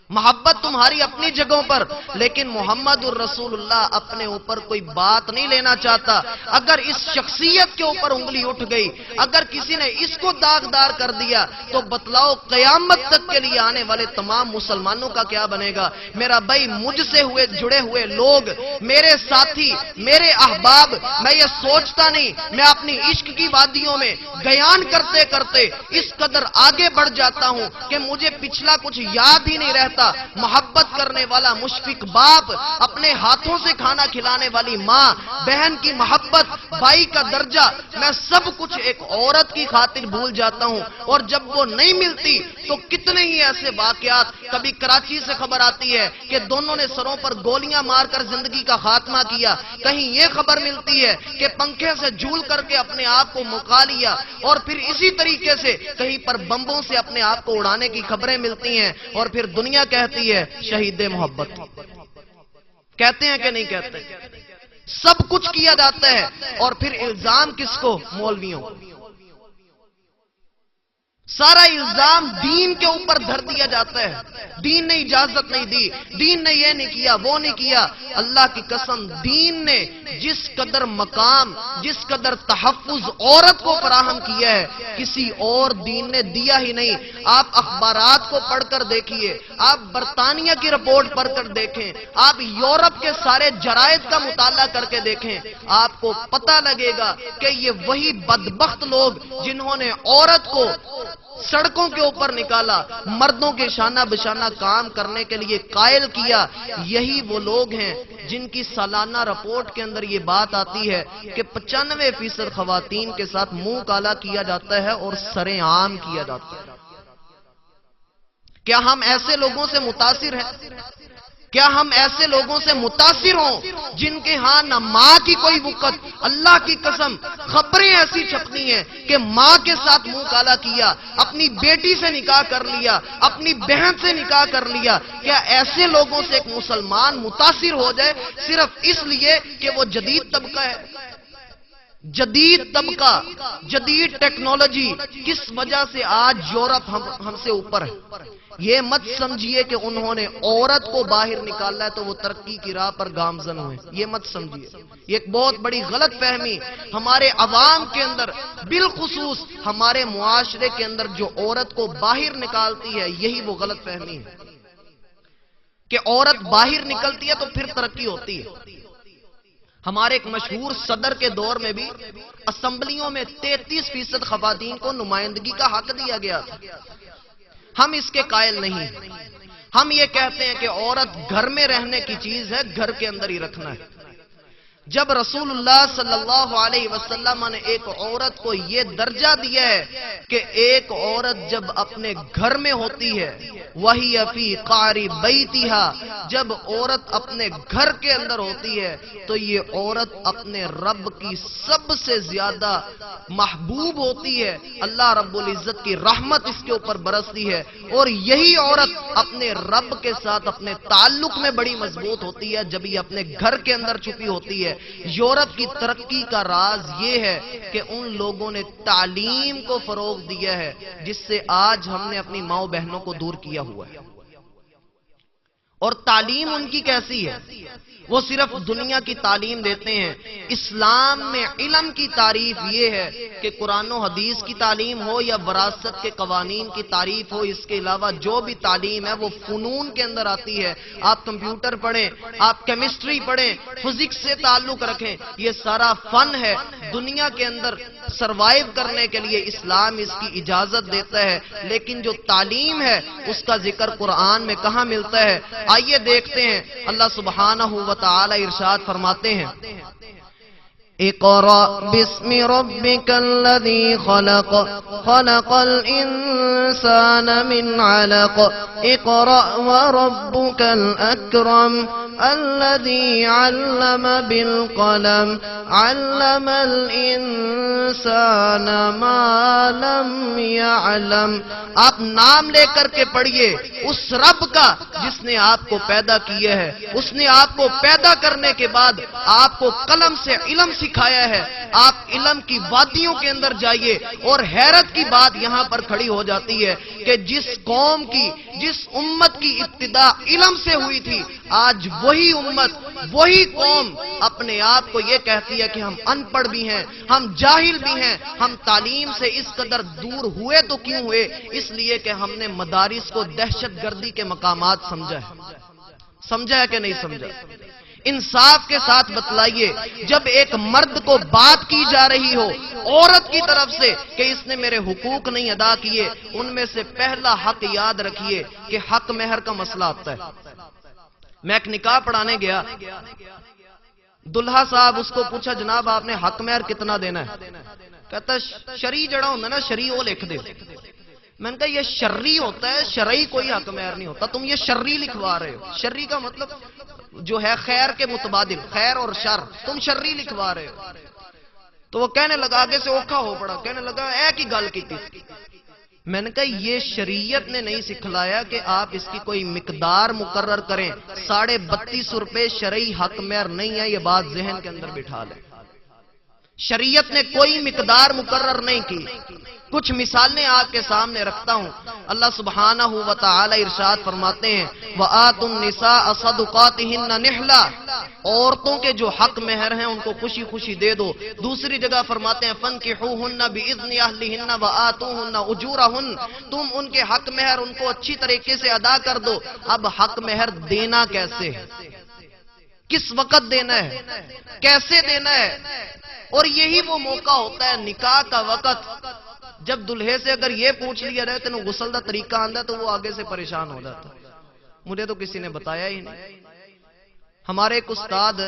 محبت تمہاری اپنی جگہوں پر، لیکن محمد الرسول اللہ اپنے اوپر کوئی بات نہیں لینا چاہتا. اگر اس شخصیت کے اوپر انگلی اٹھ گئی، اگر کسی نے اس کو داغدار کر دیا تو بتلاؤ قیامت تک کے لیے آنے والے تمام مسلمانوں کا کیا بنے گا. میرا بھائی، مجھ سے جڑے ہوئے لوگ، میرے ساتھی، میرے احباب، میں یہ سوچتا نہیں، میں اپنی عشق کی وادیوں میں بیان کرتے کرتے اس قدر آگے بڑھ جاتا ہوں کہ مجھے پچھلا کچھ یاد ہی نہیں رہتا. محبت کرنے والا مشفق باپ، اپنے ہاتھوں سے کھانا کھلانے والی ماں، بہن کی محبت، بھائی کا درجہ، میں سب کچھ ایک عورت کی خاطر بھول جاتا ہوں. اور جب وہ نہیں ملتی تو کتنے ہی ایسے واقعات. کبھی کراچی سے خبر آتی ہے کہ دونوں نے سروں پر گولیاں مار کر زندگی کا خاتمہ کیا. کہیں یہ خبر ملتی ہے کہ پنکھے سے جھول کر کے اپنے آپ کو مکا لیا. اور پھر اسی طریقے سے کہیں پر بمبوں سے اپنے آپ کو اڑانے کی خبریں ملتی ہیں. اور پھر دنیا کہتی ہے شہید محبت. کہتے ہیں کہ نہیں کہتے؟ سب کچھ کیا جاتا ہے. اور پھر الزام کس کو؟ مولویوں. سارا الزام دین کے اوپر دھر دیا جاتا ہے. دین نے اجازت نہیں دی، دین نے یہ نہیں کیا، وہ نہیں کیا. اللہ کی قسم، دین نے جس قدر مقام، جس قدر تحفظ عورت کو فراہم کیا ہے، کسی اور دین نے دیا ہی نہیں. آپ اخبارات کو پڑھ کر دیکھیے، آپ برطانیہ کی رپورٹ پڑھ کر دیکھیں، آپ یورپ کے سارے جرائد کا مطالعہ کر کے دیکھیں، آپ کو پتہ لگے گا کہ یہ وہی بدبخت لوگ جنہوں نے عورت کو سڑکوں کے اوپر نکالا، مردوں کے شانہ بشانہ کام کرنے کے لیے قائل کیا، یہی وہ لوگ ہیں جن کی سالانہ رپورٹ کے اندر یہ بات آتی ہے کہ 95% خواتین کے ساتھ منہ کالا کیا جاتا ہے اور سریں عام کیا جاتا ہے. کیا ہم ایسے لوگوں سے متاثر ہیں؟ کیا ہم ایسے لوگوں سے متاثر ہوں جن کے ہاں نہ ماں کی کوئی وقت؟ اللہ کی قسم، خبریں ایسی چھپتی ہیں کہ ماں کے ساتھ منہ کالا کیا، اپنی بیٹی سے نکاح کر لیا، اپنی بہن سے نکاح کر لیا. کیا ایسے لوگوں سے ایک مسلمان متاثر ہو جائے صرف اس لیے کہ وہ جدید طبقہ ہے؟ جدید طبقہ، جدید ٹیکنالوجی، کس وجہ سے آج یورپ ہم سے اوپر ہے. یہ مت سمجھیے کہ انہوں نے عورت کو باہر نکالا ہے تو وہ ترقی کی راہ پر گامزن ہوئے. یہ مت سمجھیے. یہ ایک بہت بڑی غلط فہمی ہمارے عوام کے اندر، بالخصوص ہمارے معاشرے کے اندر جو عورت کو باہر نکالتی ہے، یہی وہ غلط فہمی ہے کہ عورت باہر نکلتی ہے تو پھر ترقی ہوتی ہے. ہمارے ایک مشہور صدر کے دور میں بھی اسمبلیوں میں 33% خواتین کو نمائندگی کا حق دیا گیا تھا. ہم اس کے قائل نہیں. ہم یہ کہتے ہیں کہ عورت گھر میں رہنے کی چیز ہے، گھر کے اندر ہی رکھنا ہے. جب رسول اللہ صلی اللہ علیہ وسلم نے ایک عورت کو یہ درجہ دیا ہے کہ ایک عورت جب اپنے گھر میں ہوتی ہے، وہی فی قعر بیتھا، جب عورت اپنے گھر کے اندر ہوتی ہے تو یہ عورت اپنے رب کی سب سے زیادہ محبوب ہوتی ہے. اللہ رب العزت کی رحمت اس کے اوپر برستی ہے. اور یہی عورت اپنے رب کے ساتھ اپنے تعلق میں بڑی مضبوط ہوتی ہے جب یہ اپنے گھر کے اندر چھپی ہوتی ہے. یورپ کی ترقی کا راز یہ ہے کہ ان لوگوں نے تعلیم کو فروغ دیا ہے جس سے آج ہم نے اپنی ماؤں بہنوں کو دور کیا ہوا ہے. اور تعلیم ان کی کیسی ہے؟ وہ صرف دنیا کی تعلیم دیتے ہیں. اسلام میں علم کی تعریف یہ ہے کہ قرآن و حدیث کی تعلیم ہو یا وراثت کے قوانین کی تعریف ہو، اس کے علاوہ جو بھی تعلیم ہے وہ فنون کے اندر آتی ہے. آپ کمپیوٹر پڑھیں، آپ کیمسٹری پڑھیں، فزکس سے تعلق رکھیں، یہ سارا فن ہے. دنیا کے اندر سروائیو کرنے کے لیے اسلام اس کی اجازت دیتا ہے. لیکن جو تعلیم ہے اس کا ذکر قرآن میں کہاں ملتا ہے؟ آئیے دیکھتے ہیں. اللہ سبحانہ و تعالی ارشاد فرماتے ہیں، اقرأ باسم ربك الذي خلق خلق الإنسان من علق اقرأ وربك الأكرم الذي علم بالقلم علم الإنسان ما لم يعلم. آپ نام لے کر کے پڑھیے اس رب کا جس نے آپ کو پیدا کیا ہے. اس نے آپ کو پیدا کرنے کے بعد آپ کو قلم سے علم سکھایا ہے. آپ علم کی وادیوں کے اندر جائیے اور حیرت کی بات یہاں پر کھڑی ہو جاتی ہے کہ جس قوم کی جس امت کی ابتدا علم سے ہوئی تھی آج وہی امت وہی قوم اپنے آپ کو یہ کہتی ہے کہ ہم ان پڑھ بھی ہیں ہم جاہل بھی ہیں. ہم تعلیم سے اس قدر دور ہوئے تو کیوں ہوئے؟ اس لیے کہ ہم نے مدارس کو دہشت گردی کے مقامات سمجھا ہے. سمجھا ہے کہ نہیں سمجھا؟ انصاف کے ساتھ بتلائیے جب ایک مرد کو بات کی جا رہی ہو عورت کی طرف سے کہ اس نے میرے حقوق نہیں ادا کیے، ان میں سے پہلا حق یاد رکھیے کہ حق مہر کا مسئلہ آتا ہے. میں ایک نکاح پڑھانے گیا، دلہا صاحب اس کو پوچھا جناب آپ نے حق مہر کتنا دینا ہے؟ کہتا شرعی جڑا ہوتا نا شرعی وہ لکھ دے. میں نے کہا یہ شرعی ہوتا ہے، شرعی کوئی حق مہر نہیں ہوتا، تم یہ شرعی لکھوا رہے ہو. شرعی کا مطلب جو ہے خیر کے متبادل، خیر اور شر، تم شرعی لکھوا رہے ہو. تو وہ کہنے لگا آگے سے اوکھا ہو پڑا، کہنے لگا اے کی گل کی تھی. میں نے کہا یہ شریعت نے نہیں سکھلایا کہ آپ اس کی کوئی مقدار مقرر کریں. 3250 روپے شرعی حق مہر نہیں ہے، یہ بات ذہن کے اندر بٹھا لیں. شریعت نے کوئی مقدار مقرر نہیں کی. کچھ مثالیں آپ کے سامنے رکھتا ہوں. اللہ سبحانہ و تعالی ارشاد فرماتے ہیں وَآتُوا النِّسَاءَ صَدُقَاتِهِنَّ نِحْلًا، عورتوں کے جو حق مہر ہیں ان کو خوشی خوشی دے دو. دوسری جگہ فرماتے ہیں فَانْكِحُوهُنَّ بِإِذْنِ أَهْلِهِنَّ وَآتُوهُنَّ أُجُورَهُنَّ، تم ان کے حق مہر ان کو اچھی طریقے سے ادا کر دو. اب حق مہر دینا کیسے ہے، کس وقت دینا ہے، کیسے دینا ہے؟ اور یہی وہ موقع ہوتا ہے نکاح کا وقت جب دلہے سے اگر یہ پوچھ لیا جائے تینوں غسل دا طریقہ آندا تو وہ آگے سے پریشان ہو جاتا. مجھے تو کسی نے بتایا ہی نہیں. ہمارے ایک استاد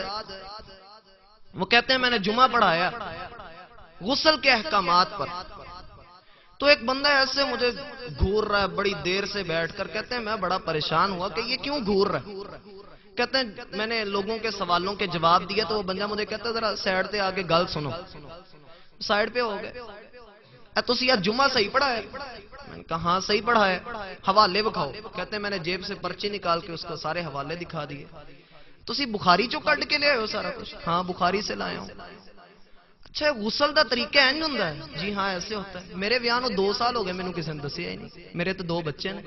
وہ کہتے ہیں میں نے جمعہ پڑھایا غسل کے احکامات پر، تو ایک بندہ ایسے مجھے گھور رہا ہے بڑی دیر سے بیٹھ کر. کہتے ہیں میں بڑا پریشان ہوا کہ یہ کیوں گھور رہا ہے. کہتے ہیں میں نے لوگوں کے سوالوں کے جواب دیا تو وہ بندہ مجھے کہتا ہے ذرا سائیڈ تے آگے گل سنو. سائیڈ پہ ہو گئے. تسی یہ جمعہ صحیح پڑھا ہے؟ میں نے کہا ہاں صحیح پڑھا ہے. حوالے بکھاؤ. کہتے ہیں میں نے جیب سے پرچی نکال کے اس کو سارے حوالے دکھا دیے. تسی بخاری چو کٹ کے لے آئے ہو سارا کچھ؟ ہاں بخاری سے لائے ہوں. اچھا غسل دا طریقہ اینج ہوندا ہے؟ جی ہاں ایسے ہوتا ہے. میرے بیاہ نو 2 سال ہو گئے مینوں کسی نے دسیا ہی نہیں. میرے تو 2 بچے ہیں.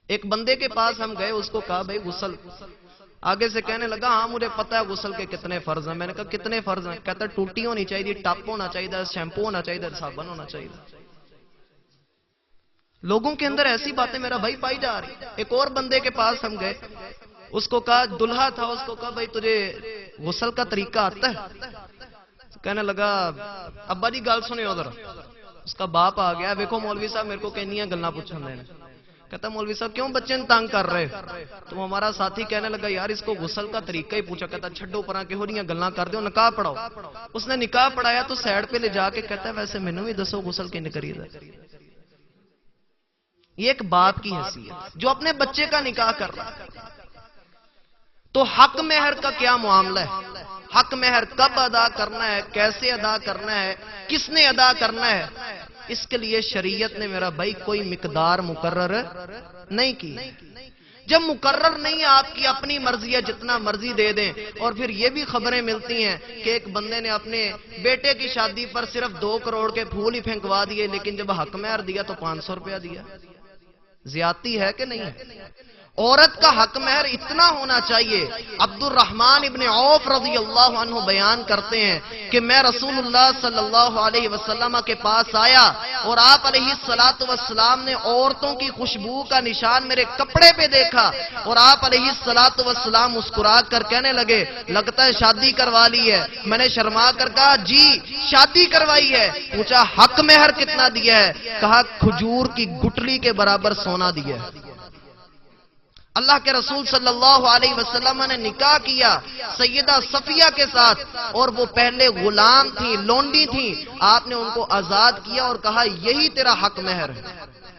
ایک بندے کے پاس ہم گئے، اس کو کہا بھائی غسل، آگے سے کہنے لگا ہاں مجھے پتا ہے غسل کے کتنے فرض ہیں. میں نے کہا کتنے فرض ہیں؟ کہتا ہے ٹوٹی ہونی چاہیے، ٹپ ہونا چاہیے، شیمپو ہونا چاہیے، صابن ہونا چاہیے. لوگوں کے اندر ایسی باتیں میرا بھائی پائی جا رہی. ایک اور بندے کے پاس ہم گئے، اس کو کہا دلہا تھا، اس کو کہا بھائی تجھے غسل کا طریقہ آتا ہے؟ کہنے لگا ابا جی گل سنے ادھر. اس کا باپ آ گیا، دیکھو مولوی صاحب میرے کو کہنی گلاں پوچھن دے. کہتا مولوی صاحب کیوں بچے نے تانگ کر رہے؟ تو ہمارا ساتھی کہنے لگا یار اس کو غسل کا طریقہ ہی پوچھا. کہتا چھڈو پراں کہو جیاں گلاں کر دیو، نکاح پڑھاؤ. اس نے نکاح پڑھایا تو سائیڈ پہ لے جا کے کہتا ہے ویسے مینوں بھی دسو غسل کینے کریدا. یہ ایک باپ کی حیثیت جو اپنے بچے کا نکاح کر رہا ہے. تو حق مہر کا کیا معاملہ ہے؟ حق مہر کب ادا کرنا ہے، کیسے ادا کرنا ہے، کس نے ادا کرنا ہے؟ اس کے لیے شریعت نے میرا بھائی کوئی مقدار مقرر نہیں کی. جب مقرر نہیں ہے آپ کی اپنی مرضی ہے جتنا مرضی دے دیں. اور پھر یہ بھی خبریں ملتی ہیں کہ ایک بندے نے اپنے بیٹے کی شادی پر صرف 2 کروڑ کے پھول ہی پھینکوا دیے، لیکن جب حق مہر دیا تو 500 روپیہ دیا. زیادتی ہے کہ نہیں ہے؟ عورت کا حق مہر اتنا ہونا چاہیے. عبد الرحمن ابن عوف رضی اللہ عنہ بیان کرتے ہیں کہ میں رسول اللہ صلی اللہ علیہ وسلم کے پاس آیا اور آپ علیہ السلام نے عورتوں کی خوشبو کا نشان میرے کپڑے پہ دیکھا اور آپ علیہ السلام مسکرا کر کہنے لگے لگتا ہے شادی کروا لی ہے. میں نے شرما کر کہا جی شادی کروائی ہے. پوچھا حق مہر کتنا دیا ہے؟ کہا کھجور کی گٹلی کے برابر سونا دیا ہے. اللہ کے رسول صلی اللہ علیہ وسلم نے نکاح کیا سیدہ صفیہ کے ساتھ، اور وہ پہلے غلام تھی، لونڈی تھی، آپ نے ان کو آزاد کیا اور کہا یہی تیرا حق مہر ہے۔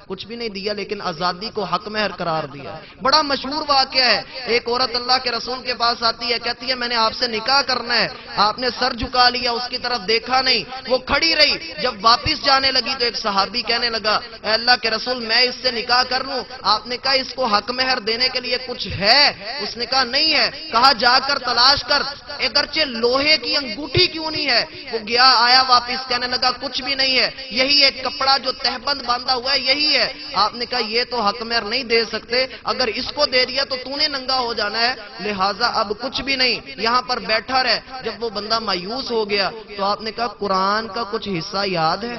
کچھ بھی نہیں دیا لیکن آزادی کو حق مہر قرار دیا۔ بڑا مشہور واقعہ ہے، ایک عورت اللہ کے رسول کے پاس آتی ہے، کہتی ہے میں نے آپ سے نکاح کرنا ہے، آپ نے سر جھکا لیا، اس کی طرف دیکھا نہیں، وہ کھڑی رہی۔ جب واپس جانے لگی تو ایک صحابی کہنے لگا اے اللہ کے رسول میں اس سے نکاح کر لوں؟ آپ نے کہا اس کو حق مہر دینے کے لیے کچھ ہے؟ اس نے کہا نہیں ہے۔ کہا جا کر تلاش کر، اگرچہ لوہے کی انگوٹھی کیوں نہیں ہے؟ وہ گیا، آیا واپس، کہنے لگا کچھ بھی نہیں ہے، یہی ایک کپڑا جو تہبند باندھا ہوا ہے یہی ہے۔ آپ نے کہا یہ تو حق مہر نہیں دے سکتے، اگر اس کو دے دیا تو تو نے ننگا ہو جانا ہے، لہٰذا اب کچھ بھی نہیں، یہاں پر بیٹھا رہے۔ جب وہ بندہ مایوس ہو گیا تو آپ نے کہا قرآن کا کچھ حصہ یاد ہے؟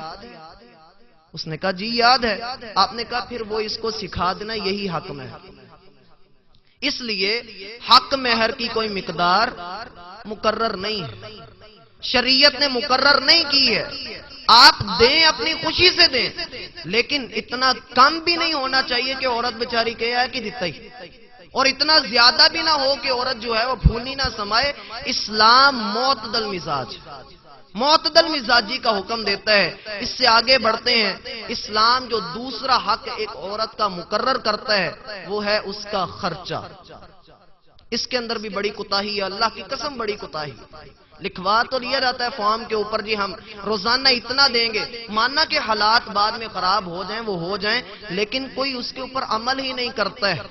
اس نے کہا جی یاد ہے۔ آپ نے کہا پھر وہ اس کو سکھا دینا، یہی حق مہر۔ اس لیے حق مہر کی کوئی مقدار مقرر نہیں ہے، شریعت نے مقرر نہیں کی ہے۔ آپ دیں، اپنی خوشی سے دیں، لیکن اتنا کم بھی نہیں ہونا چاہیے کہ عورت بیچاری کہے ہے کہ دیتا ہی، اور اتنا زیادہ بھی نہ ہو کہ عورت جو ہے وہ پھونی نہ سمائے۔ اسلام معتدل مزاج، معتدل مزاجی کا حکم دیتا ہے۔ اس سے آگے بڑھتے ہیں، اسلام جو دوسرا حق ایک عورت کا مقرر کرتا ہے وہ ہے اس کا خرچہ۔ اس کے اندر بھی بڑی کوتاہی ہے، اللہ کی قسم بڑی کوتاہی۔ لکھوا تو لیا جاتا ہے فارم کے اوپر جی ہم روزانہ اتنا دیں گے، ماننا کہ حالات بعد میں خراب ہو جائیں وہ ہو جائیں، لیکن کوئی اس کے اوپر عمل ہی نہیں کرتا ہے۔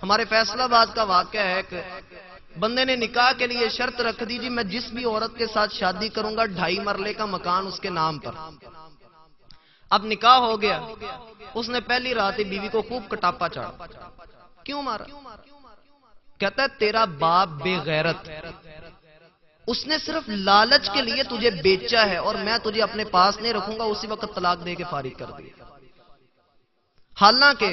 ہمارے فیصل آباد کا واقعہ ہے کہ بندے نے نکاح کے لیے شرط رکھ دی جی میں جس بھی عورت کے ساتھ شادی کروں گا 2.5 مرلے کا مکان اس کے نام پر۔ اب نکاح ہو گیا، اس نے پہلی رات ہی بیوی کو خوب کٹاپا چڑھا۔ کیوں مارا؟ کہتا ہے تیرا باپ بے غیرت، اس نے صرف لالچ کے لیے تجھے بیچا ہے اور میں تجھے اپنے پاس نہیں رکھوں گا، اسی وقت طلاق دے کے فارغ کر دیا۔ حالانکہ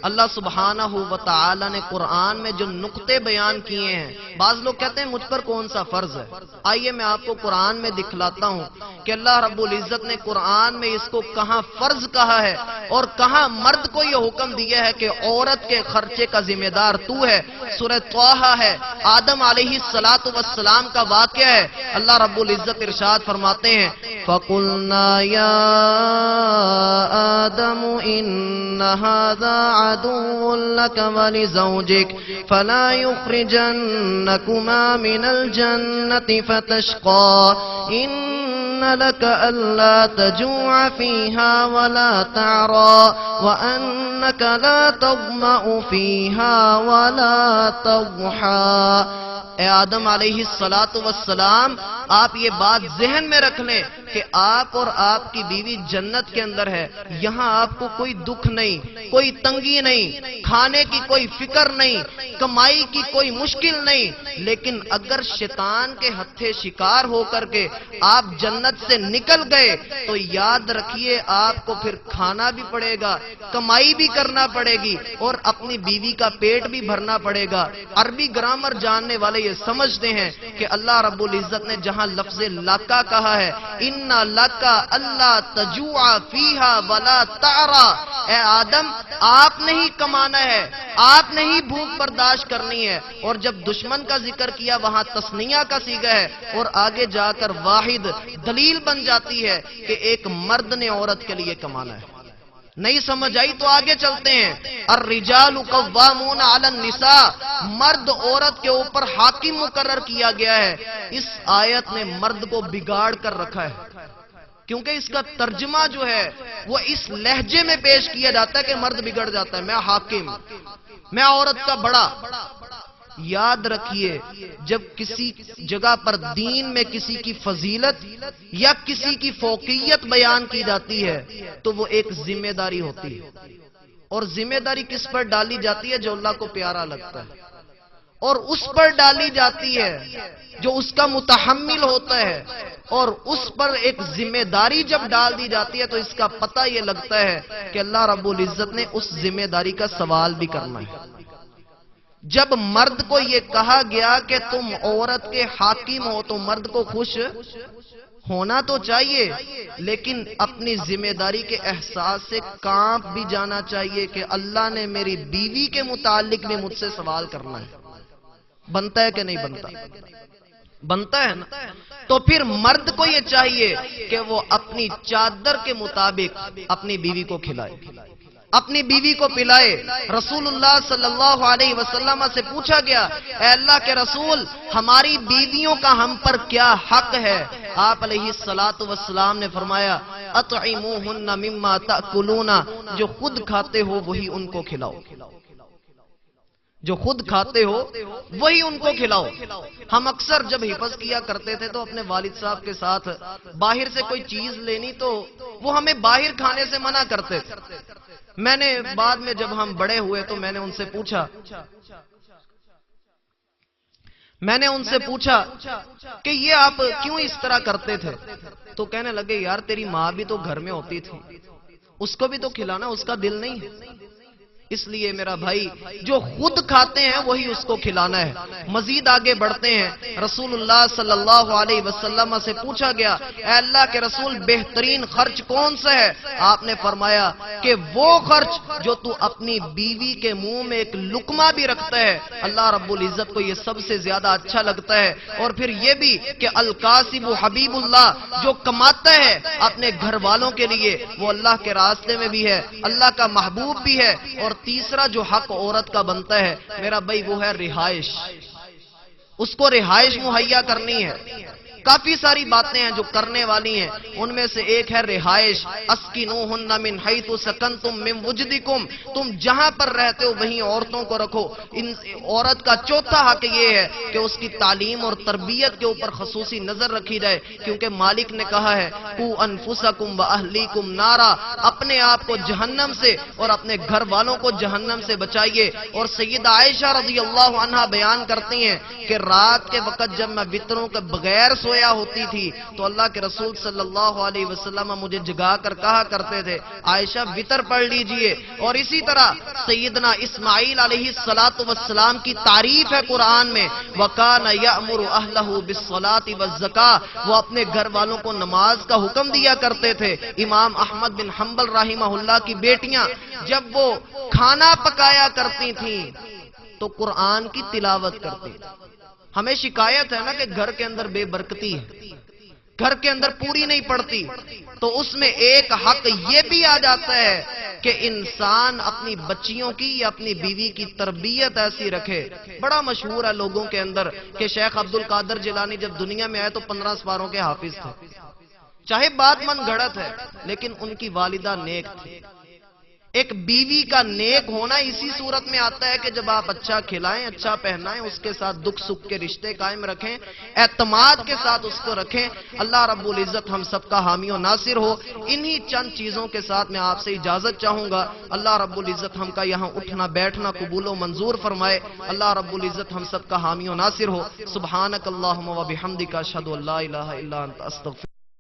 اللہ سبحانہ و تعالی نے قرآن میں جو نقطے بیان کیے ہیں، بعض لوگ کہتے ہیں مجھ پر کون سا فرض ہے، آئیے میں آپ کو قرآن میں دکھلاتا ہوں کہ اللہ رب العزت نے قرآن میں اس کو کہاں فرض کہا ہے اور کہاں مرد کو یہ حکم دیا ہے کہ عورت کے خرچے کا ذمہ دار تو ہے۔ سورہ طٰہٰ ہے، آدم علیہ السلام کا واقعہ ہے۔ اللہ رب العزت ارشاد فرماتے ہیں فَقُلْنَا يَا آدَمُ إِنَّ هَذَا عَدُوٌّ لَكَ وَلِزَوْجِكَ فَلَا يُخْرِجَنَّكُمَا مِنَ الْجَنَّةِ فَتَشْقَىٰ إِنَّ لَكَ أَلَّا تَجُوعَ فِيهَا وَلَا تَعْرَىٰ وَأَنَّكَ لَا تَظْمَأُ فِيهَا وَلَا تَضْحَىٰ۔ اے آدم علیہ السلام، آپ یہ بات ذہن میں رکھ لیں کہ آپ اور آپ کی بیوی جنت کے اندر ہے، یہاں آپ کو کوئی دکھ نہیں، کوئی تنگی نہیں، کھانے کی کوئی فکر نہیں، کمائی کی کوئی مشکل نہیں، لیکن اگر شیطان کے ہتھے شکار ہو کر کے آپ جنت سے نکل گئے تو یاد رکھیے آپ کو پھر کھانا بھی پڑے گا، کمائی بھی کرنا پڑے گی اور اپنی بیوی کا پیٹ بھی بھرنا پڑے گا۔ عربی گرامر جاننے والے یہ سمجھتے ہیں کہ اللہ رب العزت نے جہاں لفظ لَکَا کہا ہے اِنَّ لَکَا اللہ تَجُوعَ فِیہا وَلَا تَعْرَىٰ، اے آدم آپ نے ہی کمانا ہے، آپ نے ہی بھوک برداشت کرنی ہے۔ اور جب دشمن کا ذکر کیا وہاں تثنیہ کا صیغہ ہے اور آگے جا کر واحد دلیل بن جاتی ہے کہ ایک مرد نے عورت کے لیے کمانا ہے۔ نہیں سمجھ آئی تو آگے چلتے ہیں۔ الرجال قوامون علی النساء، مرد عورت کے اوپر حاکم مقرر کیا گیا ہے۔ اس آیت نے مرد کو بگاڑ کر رکھا ہے، کیونکہ اس کا ترجمہ جو ہے وہ اس لہجے میں پیش کیا جاتا ہے کہ مرد بگڑ جاتا ہے، میں حاکم، میں عورت کا بڑا۔ یاد رکھیے جب کسی جگہ پر دین میں کسی کی فضیلت یا کسی کی فوقیت بیان کی جاتی ہے تو وہ ایک ذمہ داری ہوتی ہے، اور ذمہ داری کس پر ڈالی جاتی ہے؟ جو اللہ کو پیارا لگتا ہے، اور اس پر ڈالی جاتی ہے جو اس کا متحمل ہوتا ہے، اور اس پر ایک ذمہ داری جب ڈال دی جاتی ہے تو اس کا پتہ یہ لگتا ہے کہ اللہ رب العزت نے اس ذمہ داری کا سوال بھی کرنا ہے۔ جب مرد کو یہ کہا گیا کہ تم عورت کے حاکم ہو تو مرد کو خوش ہونا تو چاہیے، لیکن اپنی ذمہ داری کے احساس سے کانپ بھی جانا چاہیے کہ اللہ نے میری بیوی کے متعلق بھی مجھ سے سوال کرنا ہے۔ بنتا ہے کہ نہیں بنتا؟ بنتا ہے نا؟ تو پھر مرد کو یہ چاہیے کہ وہ اپنی چادر کے مطابق اپنی بیوی کو کھلائے، اپنی بیوی کو پلائے۔ رسول اللہ صلی اللہ علیہ وسلم سے پوچھا گیا، اے اللہ کے رسول، ہماری بیویوں کا ہم پر کیا حق ہے؟ آپ علیہ الصلوۃ والسلام نے فرمایا، اطعموہن مما تأکلون، جو خود کھاتے ہو وہی ان کو کھلاؤ، جو خود کھاتے ہو وہی ان کو کھلاؤ۔ ہم اکثر جب حفظ کیا کرتے تھے تو اپنے والد صاحب کے ساتھ باہر سے کوئی چیز لینی تو وہ ہمیں باہر کھانے سے منع کرتے تھے۔ میں نے بعد میں جب ہم بڑے ہوئے تو میں نے ان سے پوچھا کہ یہ آپ کیوں اس طرح کرتے تھے؟ تو کہنے لگے، یار تیری ماں بھی تو گھر میں ہوتی تھی، اس کو بھی تو کھلانا، اس کا دل نہیں ہے؟ اس لیے میرا بھائی جو خود کھاتے ہیں وہی اس کو کھلانا ہے۔ مزید آگے بڑھتے ہیں، رسول اللہ صلی اللہ علیہ وسلم سے پوچھا گیا، اے اللہ کے رسول بہترین خرچ کون سا ہے؟ آپ نے فرمایا کہ وہ خرچ جو تو اپنی بیوی کے منہ میں ایک لقمہ بھی رکھتا ہے، اللہ رب العزت کو یہ سب سے زیادہ اچھا لگتا ہے۔ اور پھر یہ بھی کہ القاسب حبیب اللہ، جو کماتا ہے اپنے گھر والوں کے لیے وہ اللہ کے راستے میں بھی ہے، اللہ کا محبوب بھی ہے۔ اور تیسرا جو حق عورت کا بنتا ہے میرا بھائی وہ ہے رہائش، اس کو رہائش مہیا کرنی ہے۔ کافی ساری باتیں ہیں جو کرنے والی ہیں، ان میں سے ایک ہے رہائش۔ اسکنوہن من حیث سکنتم من وجدکم، تم جہاں پر رہتے ہو وہیں عورتوں کو رکھو۔ عورت کا چوتھا حق یہ ہے کہ اس کی تعلیم اور تربیت کے اوپر خصوصی نظر رکھی جائے، کیونکہ مالک نے کہا ہے قو انفسکم واہلیکم نارا، اپنے آپ کو جہنم سے اور اپنے گھر والوں کو جہنم سے بچائیے۔ اور سیدہ عائشہ رضی اللہ عنہا بیان کرتی ہیں کہ رات کے وقت جب میں وطروں کے بغیر سویا ہوتی تھی تو اللہ کے رسول صلی اللہ علیہ وسلم مجھے جگا کر کہا کرتے تھے، عائشہ وطر پڑھ لیجئے۔ اور اسی طرح سیدنا اسماعیل علیہ السلام کی تعریف ہے قرآن میں، وَكَانَ يَأْمُرُ أَهْلَهُ بِالصَّلَاةِ وَالزَّكَاةِ، وہ اپنے گھر والوں کو نماز کا حکم دیا کرتے تھے۔ امام احمد بن حنبل رحمہ اللہ کی بیٹیاں جب وہ کھانا پکایا کرتی تھیں تو قرآن کی تلاوت کرتی تھیں۔ ہمیں شکایت ہے نا کہ گھر کے اندر بے برکتی ہے، گھر کے اندر پوری نہیں پڑتی، تو اس میں ایک حق یہ بھی آ جاتا ہے کہ انسان اپنی بچیوں کی یا اپنی بیوی کی تربیت ایسی رکھے۔ بڑا مشہور ہے لوگوں کے اندر کہ شیخ عبد القادر جیلانی جب دنیا میں آئے تو 15 سپاروں کے حافظ تھے۔ چاہے بات من گھڑت ہے لیکن ان کی والدہ نیک تھی۔ ایک بیوی کا نیک ہونا اسی صورت میں آتا ہے کہ جب آپ اچھا کھلائیں، اچھا پہنائیں، اس کے ساتھ دکھ سکھ کے رشتے قائم رکھیں، اعتماد کے ساتھ اس کو رکھیں۔ اللہ رب العزت ہم سب کا حامی و ناصر ہو۔ انہی چند چیزوں کے ساتھ میں آپ سے اجازت چاہوں گا۔ اللہ رب العزت ہم کا یہاں اٹھنا بیٹھنا قبول و منظور فرمائے۔ اللہ رب العزت ہم سب کا حامی و ناصر ہو۔ سبحانک اللہم و بحمدک، اشہد ان لا الہ الا انت، استغفرک۔